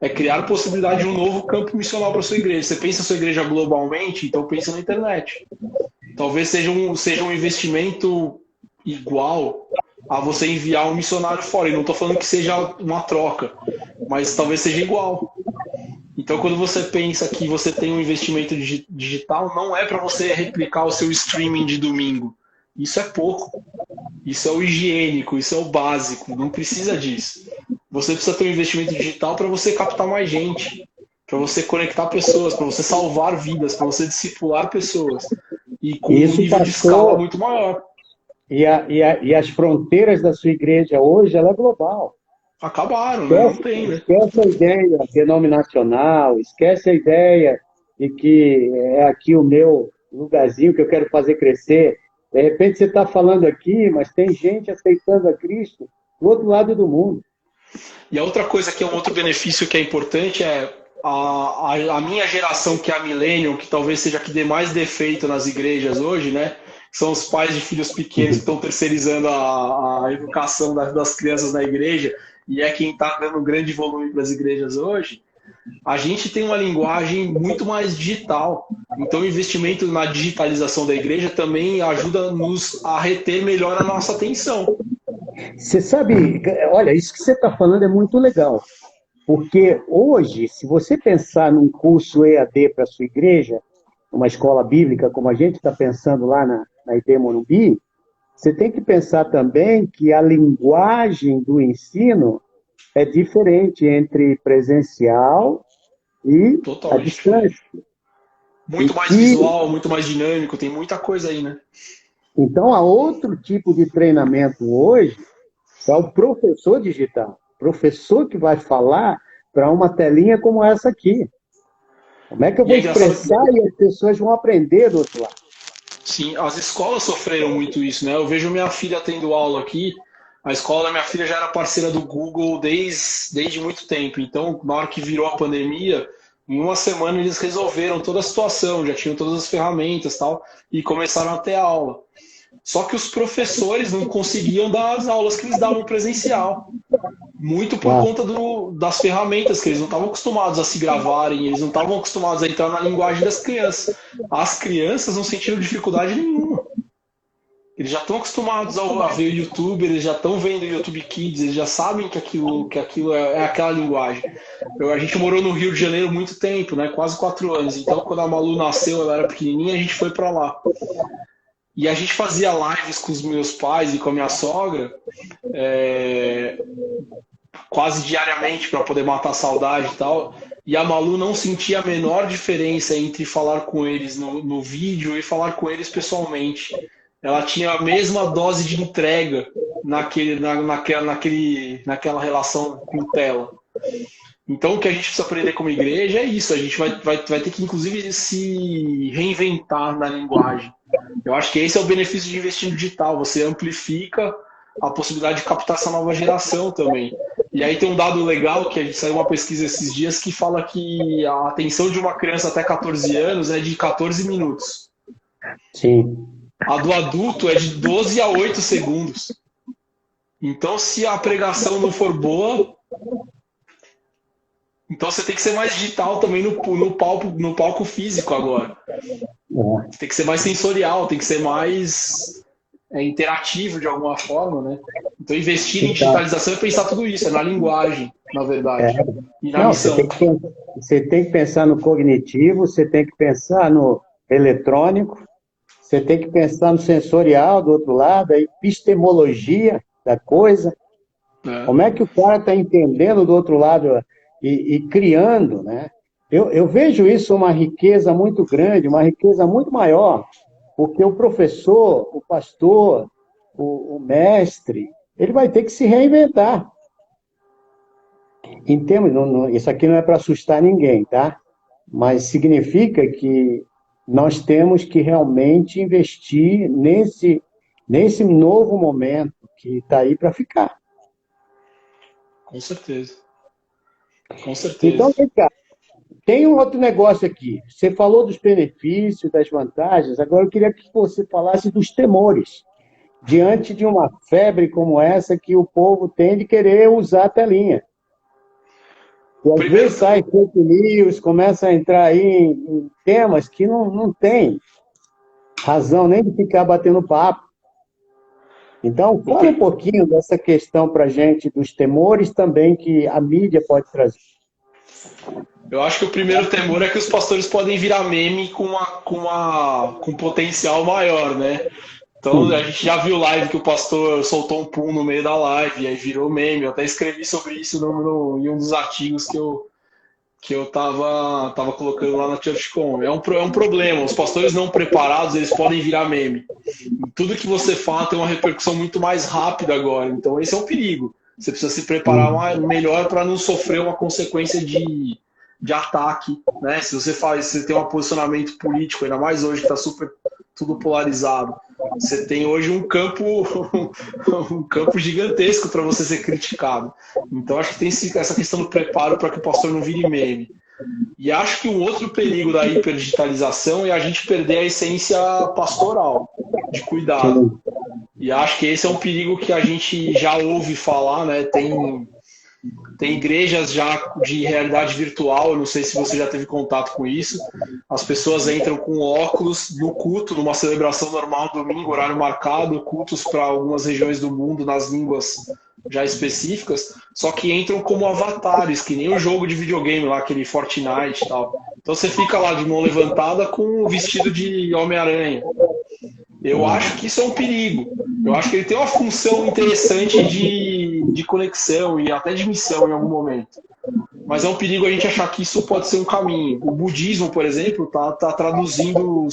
É criar possibilidade de um novo campo missional para a sua igreja. Você pensa a sua igreja globalmente, então pensa na internet. Talvez seja um investimento igual a você enviar um missionário fora. E não estou falando que seja uma troca, mas talvez seja igual. Então, quando você pensa que você tem um investimento digital, não é para você replicar o seu streaming de domingo. Isso é pouco. Isso é o higiênico, isso é o básico. Não precisa disso. Você precisa ter um investimento digital para você captar mais gente, para você conectar pessoas, para você salvar vidas, para você discipular pessoas. E com um Isso, nível de escala pastor, muito maior. e as fronteiras da sua igreja hoje, ela é global. Acabaram, né? Não Esquece, tem, né? esquece a ideia denominacional, esquece a ideia de que é aqui o meu lugarzinho que eu quero fazer crescer. De repente você está falando aqui, mas tem gente aceitando a Cristo do outro lado do mundo. E a outra coisa que é um outro benefício que é importante é a minha geração, que é a Millennium, que talvez seja a que dê mais defeito nas igrejas hoje, né? São os pais de filhos pequenos que estão terceirizando a educação das crianças na igreja, e é quem está dando grande volume para as igrejas hoje. A gente tem uma linguagem muito mais digital. Então, o investimento na digitalização da igreja também ajuda-nos a reter melhor a nossa atenção. Você sabe, olha, isso que você está falando é muito legal, porque hoje, se você pensar num curso EAD para a sua igreja, uma escola bíblica, como a gente está pensando lá na ID Morumbi, você tem que pensar também que a linguagem do ensino é diferente entre presencial e a Totalmente diferente. distância. E Muito mais que, visual, muito mais dinâmico, tem muita coisa aí, né? então, há outro tipo de treinamento hoje é o professor digital. Professor que vai falar para uma telinha como essa aqui. Como é que eu E vou é engraçado, expressar e as pessoas vão aprender do outro lado? sim, as escolas sofreram muito isso, né? Eu vejo minha filha tendo aula aqui, a escola da minha filha já era parceira do Google desde muito tempo. Então, na hora que virou a pandemia, em uma semana eles resolveram toda a situação, já tinham todas as ferramentas e tal, e começaram a ter aula. Só que os professores não conseguiam dar as aulas que eles davam presencial. Muito por Ah, conta das ferramentas, que eles não estavam acostumados a se gravarem, eles não estavam acostumados a entrar na linguagem das crianças. As crianças não sentiram dificuldade nenhuma. Eles já estão acostumados a ver o YouTube, eles já estão vendo o YouTube Kids, eles já sabem que aquilo é aquela linguagem. A gente morou no Rio de Janeiro muito tempo, né? Quase 4 anos. Então, quando a Malu nasceu, ela era pequenininha, a gente foi para lá. E a gente fazia lives com os meus pais e com a minha sogra, quase diariamente para poder matar a saudade e tal. E a Malu não sentia a menor diferença entre falar com eles no vídeo e falar com eles pessoalmente. Ela tinha a mesma dose de entrega naquela relação com tela. Então, o que a gente precisa aprender como igreja é isso. A gente vai ter que, inclusive, se reinventar na linguagem. Eu acho que esse é o benefício de investir no digital. Você amplifica a possibilidade de captar essa nova geração também. E aí tem um dado legal, que a gente saiu uma pesquisa esses dias, que fala que a atenção de uma criança até 14 anos é de 14 minutos. sim. A do adulto é de 12 a 8 segundos. Então, se a pregação não for boa, então você tem que ser mais digital também no palco físico agora. É. Tem que ser mais sensorial, tem que ser mais interativo de alguma forma, né? Então, investir em Então, digitalização é pensar tudo isso, é na linguagem, na é, verdade, e na não, missão. você tem que pensar no cognitivo, você tem que pensar no eletrônico, você tem que pensar no sensorial do outro lado, a epistemologia da coisa. Né? Como é que o cara está entendendo do outro lado e criando, né? Eu vejo isso uma riqueza muito grande, uma riqueza muito maior, porque o professor, o pastor, o mestre, ele vai ter que se reinventar. Em termos, isso aqui não é para assustar ninguém, tá? Mas significa que nós temos que realmente investir nesse novo momento que está aí para ficar. Com certeza, com Então, certeza. vem cá, tem um outro negócio aqui. Você falou dos benefícios, das vantagens, agora eu queria que você falasse dos temores diante de uma febre como essa que o povo tem de querer usar a telinha. E às Primeiro, vezes sai fake news, começa a entrar aí em temas que não tem razão nem de ficar batendo papo. Então, o fala um pri- pouquinho dessa questão para a gente, dos temores também que a mídia pode trazer. eu acho que o primeiro temor é que os pastores podem virar meme com potencial maior, né? Então a gente já viu live que o pastor soltou um pum no meio da live, e aí virou meme. Eu até escrevi sobre isso em um dos artigos que eu tava colocando lá na ChurchCom. É um problema. Os pastores não preparados, eles podem virar meme. E tudo que você fala tem uma repercussão muito mais rápida agora. Então esse é um perigo. Você precisa se preparar melhor para não sofrer uma consequência de ataque, né? Se você tem um posicionamento político, ainda mais hoje que está super tudo polarizado, você tem hoje um campo um campo gigantesco para você ser criticado. Então acho que tem essa questão do preparo para que o pastor não vire meme. E acho que um outro perigo da hiperdigitalização é a gente perder a essência pastoral, de cuidado. Sim. E acho que esse é um perigo que a gente já ouve falar, né? Tem igrejas já de realidade virtual, eu não sei se você já teve contato com isso. As pessoas entram com óculos no culto, numa celebração normal, domingo, horário marcado, cultos para algumas regiões do mundo nas línguas já específicas, só que entram como avatares, que nem o jogo de videogame lá, aquele Fortnite e tal. Então você fica lá de mão levantada com o vestido de Homem-Aranha. Eu acho que isso é um perigo. Eu acho que ele tem uma função interessante de conexão e até de missão em algum momento. Mas é um perigo a gente achar que isso pode ser um caminho. O budismo, por exemplo, tá traduzindo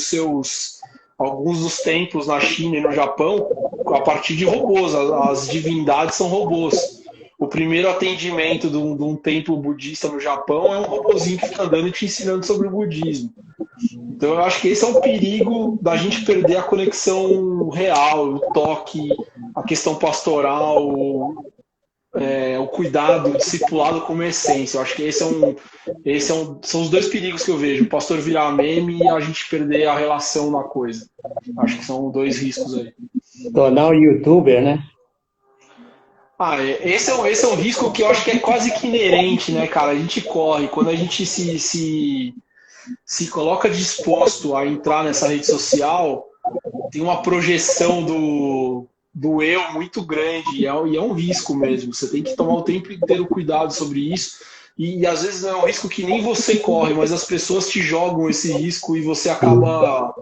alguns dos templos na China e no Japão a partir de robôs. As divindades são robôs. O primeiro atendimento de um templo budista no Japão é um robozinho que fica andando e te ensinando sobre o budismo. Então eu acho que esse é um perigo da gente perder a conexão real, o toque, a questão pastoral, o cuidado, o discipulado como essência. Eu acho que são os dois perigos que eu vejo. O pastor virar meme e a gente perder a relação na coisa. Acho que são dois riscos aí. Tornar o youtuber, né? Esse é um risco que eu acho que é quase que inerente, né, cara? A gente corre. Quando a gente se coloca disposto a entrar nessa rede social, tem uma projeção do eu muito grande, e é um risco mesmo. Você tem que tomar o tempo inteiro cuidado sobre isso. E às vezes é um risco que nem você corre, mas as pessoas te jogam esse risco e você acaba,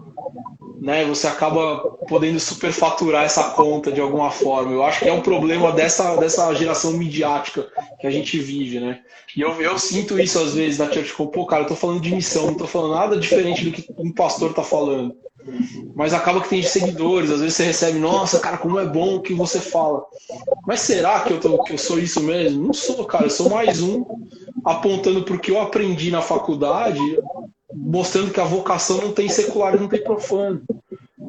né, você acaba podendo superfaturar essa conta de alguma forma. Eu acho que é um problema dessa geração midiática que a gente vive, né? E eu sinto isso às vezes na ChurchCom. Pô, cara, eu tô falando de missão, não tô falando nada diferente do que um pastor tá falando. Mas acaba que tem seguidores, às vezes você recebe, nossa, cara, como é bom o que você fala. Mas será que eu sou isso mesmo? Não sou, cara, eu sou mais um apontando para o que eu aprendi na faculdade, mostrando que a vocação não tem secular e não tem profano.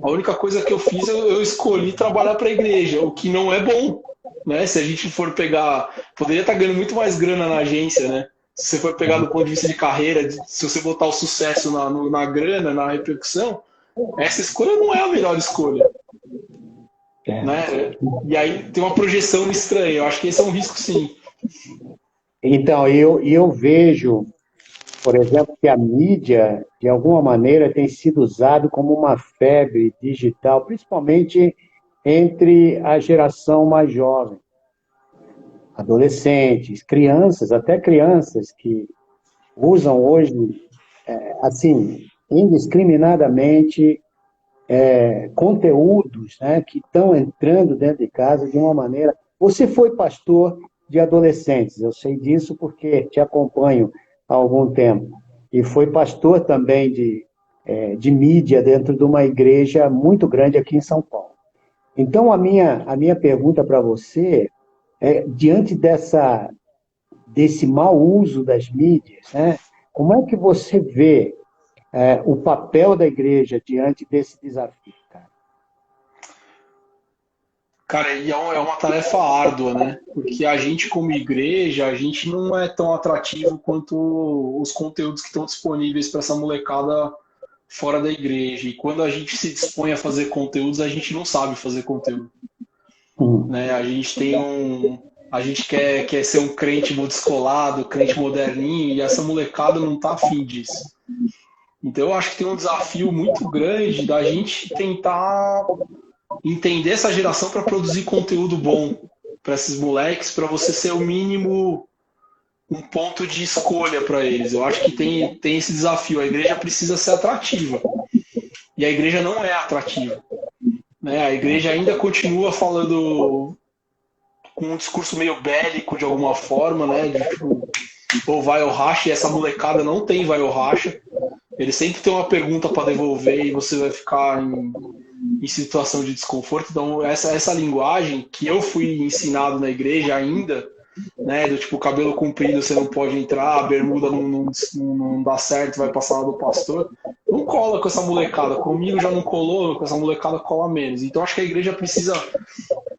A única coisa que eu fiz, eu escolhi trabalhar para a igreja, o que não é bom, né? Se a gente for pegar, poderia estar ganhando muito mais grana na agência, né? Se você for pegar do ponto de vista de carreira, se você botar o sucesso na grana, na repercussão, essa escolha não é a melhor escolha, É. né? E aí tem uma projeção estranha. Eu acho que esse é um risco, sim. Então, eu vejo por exemplo, que a mídia, de alguma maneira, tem sido usado como uma febre digital, principalmente entre a geração mais jovem, adolescentes, crianças, até crianças que usam hoje, assim, indiscriminadamente, conteúdos, né, que estão entrando dentro de casa de uma maneira. Você foi pastor de adolescentes, eu sei disso porque te acompanho há algum tempo. E foi pastor também de mídia dentro de uma igreja muito grande aqui em São Paulo. Então, a minha pergunta para você é, diante desse mau uso das mídias, né, como é que você vê o papel da igreja diante desse desafio, cara? Cara, e é uma tarefa árdua, né? Porque a gente, como igreja, a gente não é tão atrativo quanto os conteúdos que estão disponíveis para essa molecada fora da igreja. E quando a gente se dispõe a fazer conteúdos, a gente não sabe fazer conteúdo, Hum. né? A gente quer ser um crente descolado, crente moderninho, e essa molecada não tá afim disso. Então eu acho que tem um desafio muito grande da gente tentar entender essa geração para produzir conteúdo bom para esses moleques, para você ser o mínimo um ponto de escolha para eles. Eu acho que tem esse desafio. A igreja precisa ser atrativa. E a igreja não é atrativa, né? A igreja ainda continua falando com um discurso meio bélico de alguma forma, né? De, tipo, ou vai ou racha, e essa molecada não tem vai ou racha. Ele sempre tem uma pergunta para devolver e você vai ficar em situação de desconforto. Então, essa linguagem que eu fui ensinado na igreja ainda, né, do tipo, cabelo comprido você não pode entrar, a bermuda não dá certo, vai passar lá do pastor, não cola com essa molecada. Comigo já não colou, com essa molecada cola menos. Então, acho que a igreja precisa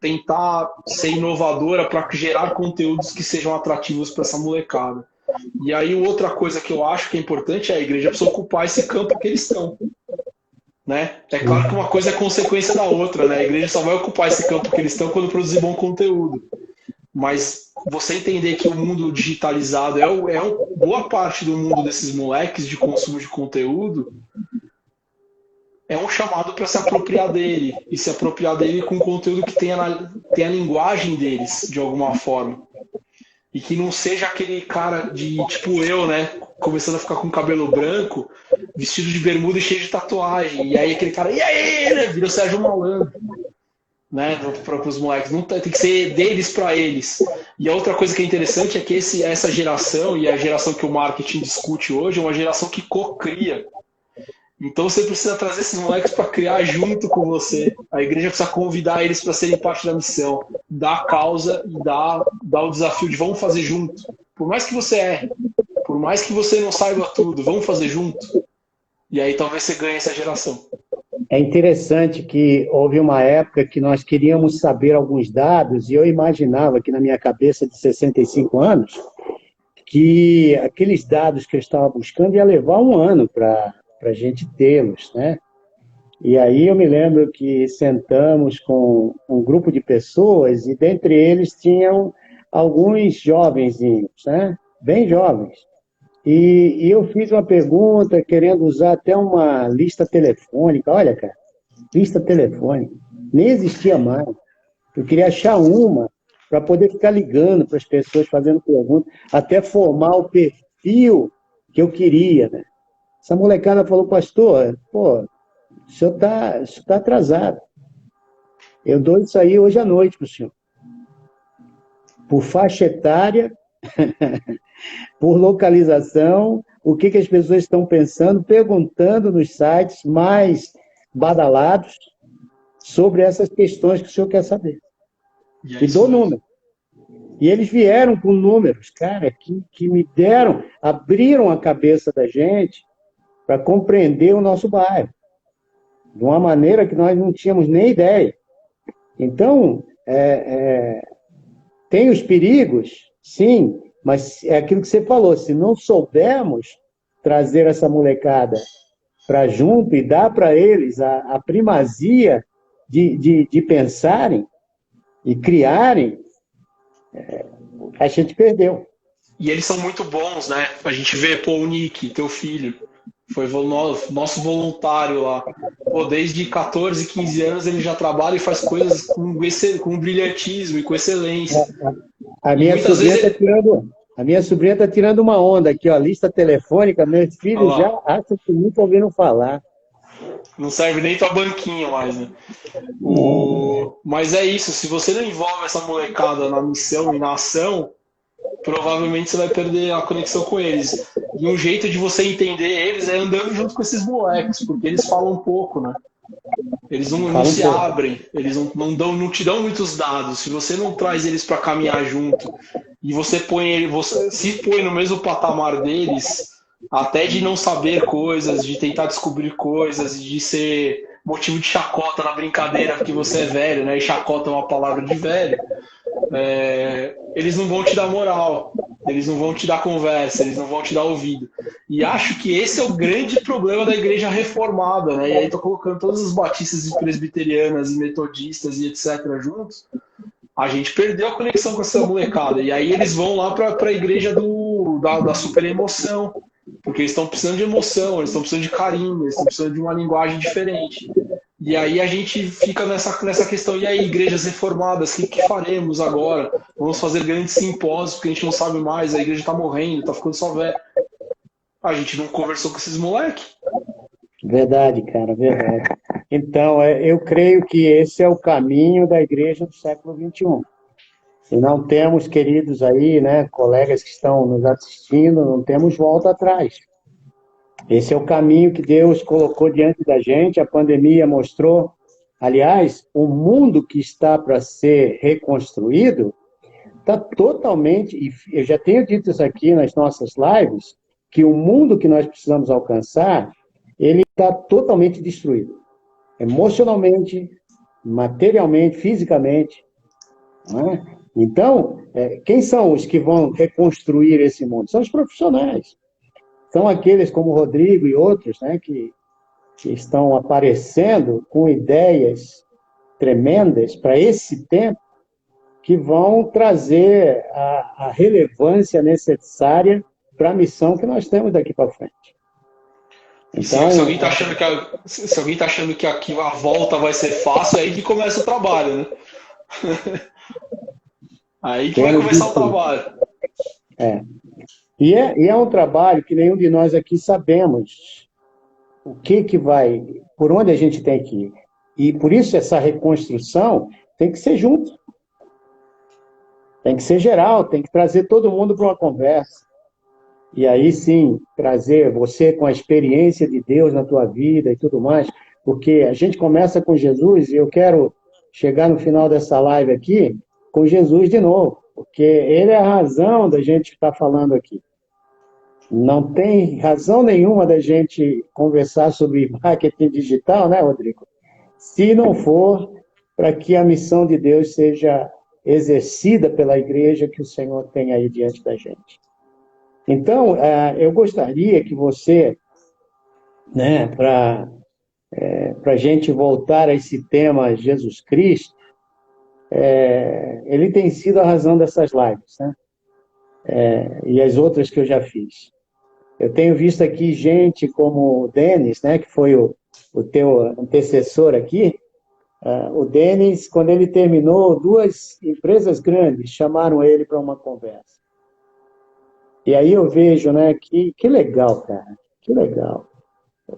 tentar ser inovadora para gerar conteúdos que sejam atrativos para essa molecada. E aí, outra coisa que eu acho que é importante é a igreja precisa ocupar esse campo que eles estão. Né? É claro que uma coisa é consequência da outra, né? A igreja só vai ocupar esse campo que eles estão quando produzir bom conteúdo. Mas você entender que o mundo digitalizado boa parte do mundo desses moleques de consumo de conteúdo é um chamado para se apropriar dele. E se apropriar dele com conteúdo que tenha a linguagem deles, de alguma forma. E que não seja aquele cara de, tipo eu, né? Começando a ficar com cabelo branco, vestido de bermuda e cheio de tatuagem. E aí aquele cara, e aí, né? Vira o Sérgio Malandro, né? Para os moleques. Não tem que ser deles para eles. E a outra coisa que é interessante é que essa geração, e a geração que o marketing discute hoje, é uma geração que co-cria. Então você precisa trazer esses moleques para criar junto com você. A igreja precisa convidar eles para serem parte da missão, dar a causa e dar o desafio de vamos fazer junto. Por mais que você erre, por mais que você não saiba tudo, vamos fazer junto. E aí talvez você ganhe essa geração. É interessante que houve uma época que nós queríamos saber alguns dados, e eu imaginava que na minha cabeça de 65 anos, que aqueles dados que eu estava buscando ia levar um ano para a gente tê-los, né? E aí eu me lembro que sentamos com um grupo de pessoas e dentre eles tinham alguns jovenzinhos, né? Bem jovens. E eu fiz uma pergunta querendo usar até uma lista telefônica. Olha, cara, lista telefônica. Nem existia mais. Eu queria achar uma para poder ficar ligando para as pessoas, fazendo perguntas, até formar o perfil que eu queria, né? Essa molecada falou, pastor, pô, o senhor está atrasado. Eu dou isso aí hoje à noite para o senhor. Por faixa etária, por localização, o que as pessoas estão pensando, perguntando nos sites mais badalados sobre essas questões que o senhor quer saber. E dou número. E eles vieram com números, cara, que me deram, abriram a cabeça da gente para compreender o nosso bairro, de uma maneira que nós não tínhamos nem ideia. Então, tem os perigos, sim, mas é aquilo que você falou, se não soubermos trazer essa molecada para junto e dar para eles a primazia de pensarem e criarem, a gente perdeu. E eles são muito bons, né? A gente vê, pô, o Nick, teu filho, foi nosso voluntário lá. Pô, desde 14, 15 anos ele já trabalha e faz coisas com brilhantismo e com excelência. A E minha muitas sobrinha vezes. está tirando, a minha sobrinha tá tirando uma onda aqui, ó, lista telefônica, meus Olha filhos já lá, acham que nunca ouviram falar. não serve nem tua banquinha mais, né? Mas é isso, se você não envolve essa molecada na missão e na ação, provavelmente você vai perder a conexão com eles. E um jeito de você entender eles é andando junto com esses moleques, porque eles falam pouco, né? Eles não Fala um se pouco. abrem, eles não te dão muitos dados. Se você não traz eles para caminhar junto e você se põe no mesmo patamar deles, até de não saber coisas, de tentar descobrir coisas, de ser motivo de chacota na brincadeira porque você é velho, né? E chacota é uma palavra de velho. Eles não vão te dar moral, eles não vão te dar conversa, eles não vão te dar ouvido. E acho que esse é o grande problema da igreja reformada, né? E aí tô colocando todas as batistas e presbiterianas e metodistas e etc. juntos. A gente perdeu a conexão com essa molecada. E aí eles vão lá para a igreja da super emoção, porque eles estão precisando de emoção, eles estão precisando de carinho, eles estão precisando de uma linguagem diferente. E aí a gente fica nessa questão, e aí, igrejas reformadas, o que faremos agora? Vamos fazer grandes simpósios, porque a gente não sabe mais, a igreja está morrendo, está ficando só velha. A gente não conversou com esses moleques. Verdade, cara, verdade. Então, eu creio que esse é o caminho da igreja do século XXI. Se não temos, queridos aí, né, colegas que estão nos assistindo, não temos volta atrás. Esse é o caminho que Deus colocou diante da gente, a pandemia mostrou. Aliás, o mundo que está para ser reconstruído está totalmente, e eu já tenho dito isso aqui nas nossas lives, que o mundo que nós precisamos alcançar, ele está totalmente destruído. Emocionalmente, materialmente, fisicamente. Não é? Então, quem são os que vão reconstruir esse mundo? São os profissionais. São aqueles como o Rodrigo e outros, né, que estão aparecendo com ideias tremendas para esse tempo, que vão trazer a relevância necessária para a missão que nós temos daqui para frente. E se alguém Então, está achando se alguém tá achando que aqui a volta vai ser fácil, é aí que começa o trabalho, né? Aí que vai temos começar o visto. trabalho. E é um trabalho que nenhum de nós aqui sabemos o que vai, por onde a gente tem que ir. E por isso essa reconstrução tem que ser junto, tem que ser geral, tem que trazer todo mundo para uma conversa. E aí sim, trazer você com a experiência de Deus na tua vida e tudo mais, porque a gente começa com Jesus e eu quero chegar no final dessa live aqui com Jesus de novo, porque ele é a razão da gente estar falando aqui. Não tem razão nenhuma da gente conversar sobre marketing digital, né, Rodrigo? Se não for para que a missão de Deus seja exercida pela igreja que o Senhor tem aí diante da gente. Então, eu gostaria que você, né, para a gente voltar a esse tema Jesus Cristo, ele tem sido a razão dessas lives, né? E as outras que eu já fiz. Eu tenho visto aqui gente como o Denis, né, que foi o teu antecessor aqui. O Denis, quando ele terminou, duas empresas grandes chamaram ele para uma conversa. E aí eu vejo, né, que legal, cara, que legal.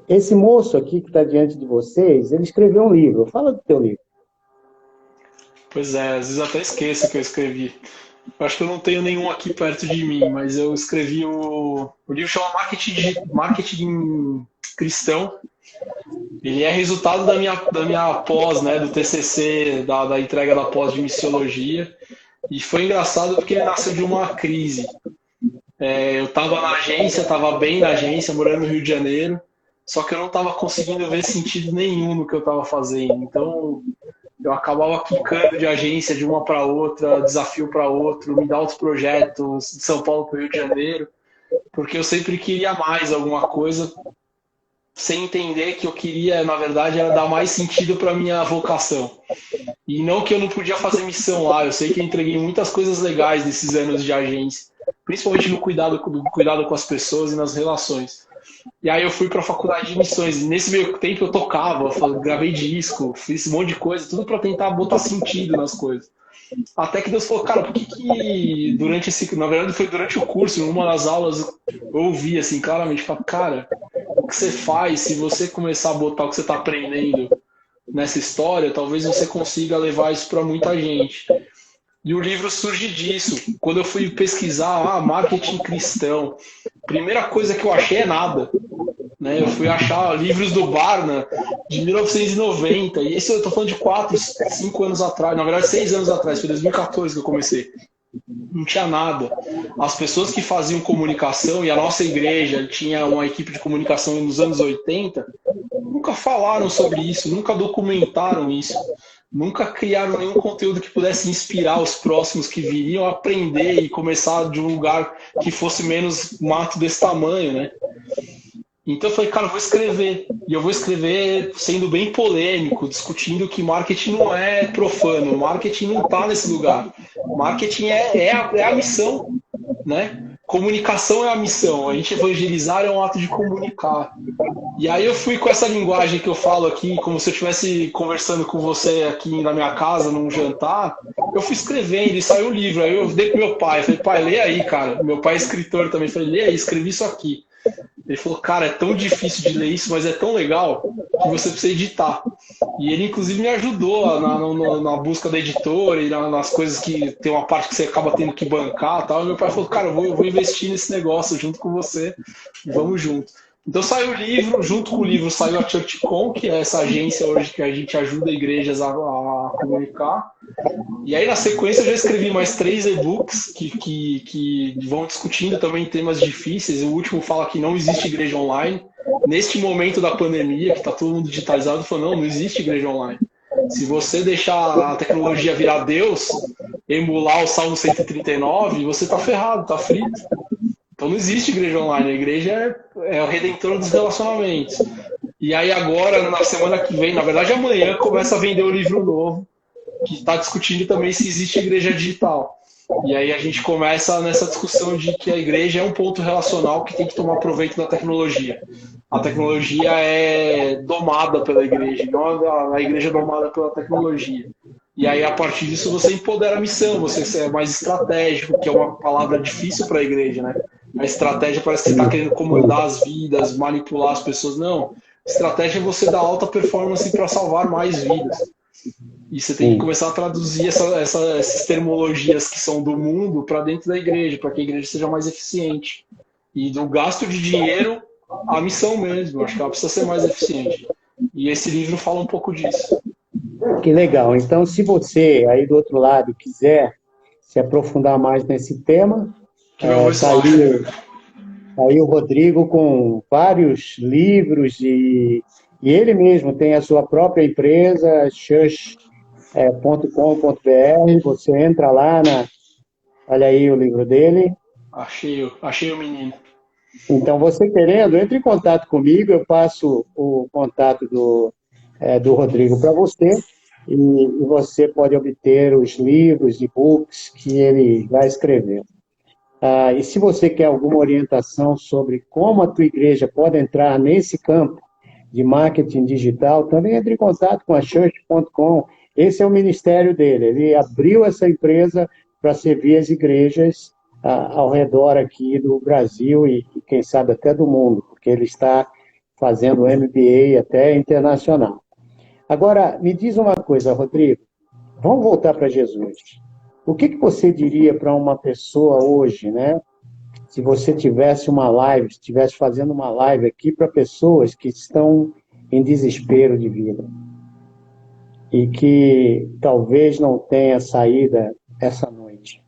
Esse moço aqui que está diante de vocês, ele escreveu um livro. Fala do teu livro. Pois é, às vezes eu até esqueço que eu escrevi. Eu acho que eu não tenho nenhum aqui perto de mim, mas eu escrevi o livro chama Marketing Cristão. Ele é resultado da minha pós, né, do TCC, da entrega da pós de missiologia. E foi engraçado porque ele nasceu de uma crise. Eu estava na agência, estava bem na agência, morando no Rio de Janeiro, só que eu não estava conseguindo ver sentido nenhum no que eu estava fazendo. Então, eu acabava quicando de agência de uma para outra, desafio para outro, me dar outros projetos de São Paulo para o Rio de Janeiro, porque eu sempre queria mais alguma coisa, sem entender que eu queria, na verdade, era dar mais sentido para minha vocação. E não que eu não podia fazer missão lá, eu sei que eu entreguei muitas coisas legais nesses anos de agência, principalmente no cuidado com as pessoas e nas relações. E aí eu fui para a faculdade de missões. E nesse meio tempo eu tocava, gravei disco, fiz um monte de coisa, tudo para tentar botar sentido nas coisas. Até que Deus falou, cara, por que durante esse... Na verdade foi durante o curso, em uma das aulas, eu ouvi assim claramente, falei, cara, o que você faz se você começar a botar o que você está aprendendo nessa história, talvez você consiga levar isso para muita gente. E o livro surge disso. Quando eu fui pesquisar, marketing cristão, primeira coisa que eu achei é nada. Né? Eu fui achar livros do Barna de 1990, e esse eu estou falando de 4, 5 anos atrás, na verdade 6 anos atrás, foi 2014 que eu comecei. Não tinha nada. As pessoas que faziam comunicação, e a nossa igreja tinha uma equipe de comunicação nos anos 80, nunca falaram sobre isso, nunca documentaram isso, nunca criaram nenhum conteúdo que pudesse inspirar os próximos que viriam a aprender e começar de um lugar que fosse menos mato desse tamanho, né? Então eu falei, cara, eu vou escrever. E eu vou escrever sendo bem polêmico, discutindo que marketing não é profano, marketing não está nesse lugar. Marketing é a missão, né? Comunicação é a missão. A gente evangelizar é um ato de comunicar. E aí eu fui com essa linguagem que eu falo aqui, como se eu estivesse conversando com você aqui na minha casa, num jantar. Eu fui escrevendo e saiu o livro. Aí eu dei pro meu pai. Falei, pai, lê aí, cara. Meu pai é escritor também. Falei, lê aí, escrevi isso aqui. Ele falou, cara, é tão difícil de ler isso, mas é tão legal que você precisa editar. E ele, inclusive, me ajudou na busca da editora e nas coisas que tem uma parte que você acaba tendo que bancar e tal. E meu pai falou, cara, eu vou investir nesse negócio junto com você e vamos junto. Então saiu o livro, junto com o livro saiu a ChurchCon, que é essa agência hoje que a gente ajuda igrejas a comunicar. E aí na sequência eu já escrevi mais 3 e-books que vão discutindo também temas difíceis. O último fala que não existe igreja online. Neste momento da pandemia, que está todo mundo digitalizado, falou, não existe igreja online. Se você deixar a tecnologia virar Deus, emular o Salmo 139, você está ferrado, está frito. Então não existe igreja online, a igreja é o redentor dos relacionamentos. E aí agora, na semana que vem, na verdade amanhã, começa a vender o livro novo, que está discutindo também se existe igreja digital. E aí a gente começa nessa discussão de que a igreja é um ponto relacional que tem que tomar proveito da tecnologia. A tecnologia é domada pela igreja, não a igreja é domada pela tecnologia. E aí, a partir disso, você empodera a missão, você é mais estratégico, que é uma palavra difícil para a igreja, né? A estratégia parece que você está querendo comandar as vidas, manipular as pessoas. Não. Estratégia é você dar alta performance para salvar mais vidas. E você tem que começar a traduzir essas terminologias que são do mundo para dentro da igreja, para que a igreja seja mais eficiente. E do gasto de dinheiro, a missão mesmo. Acho que ela precisa ser mais eficiente. E esse livro fala um pouco disso. Que legal. Então, se você aí do outro lado quiser se aprofundar mais nesse tema, tá aí o Rodrigo com vários livros e ele mesmo tem a sua própria empresa, church.com.br. Você entra lá, olha aí o livro dele. Achei o menino. Então, você querendo, entre em contato comigo, eu passo o contato do Rodrigo para você e você pode obter os livros e books que ele vai escrever. E se você quer alguma orientação sobre como a tua igreja pode entrar nesse campo de marketing digital, também entre em contato com a Church.com. Esse é o ministério dele. Ele abriu essa empresa para servir as igrejas ao redor aqui do Brasil e, quem sabe, até do mundo, porque ele está fazendo MBA até internacional. Agora, me diz uma coisa, Rodrigo. Vamos voltar para Jesus. O que você diria para uma pessoa hoje, né? Se você tivesse uma live, estivesse fazendo uma live aqui para pessoas que estão em desespero de vida e que talvez não tenha saída essa noite.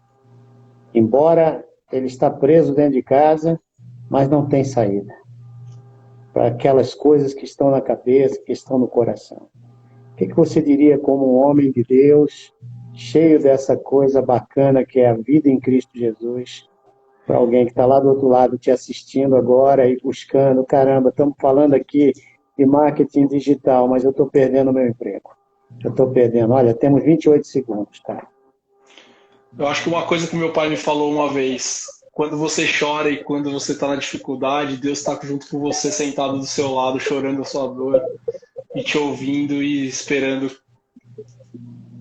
Embora ele está preso dentro de casa, mas não tem saída para aquelas coisas que estão na cabeça, que estão no coração. O que você diria como um homem de Deus, cheio dessa coisa bacana que é a vida em Cristo Jesus, para alguém que está lá do outro lado te assistindo agora e buscando, caramba, estamos falando aqui de marketing digital, mas eu estou perdendo o meu emprego. Eu estou perdendo. Olha, temos 28 segundos, tá? Eu acho que uma coisa que meu pai me falou uma vez, quando você chora e quando você está na dificuldade, Deus está junto com você, sentado do seu lado, chorando a sua dor e te ouvindo e esperando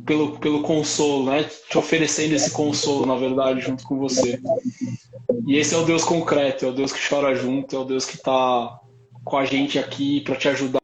pelo consolo, né? Te oferecendo esse consolo, na verdade, junto com você. E esse é o Deus concreto, é o Deus que chora junto, é o Deus que está com a gente aqui para te ajudar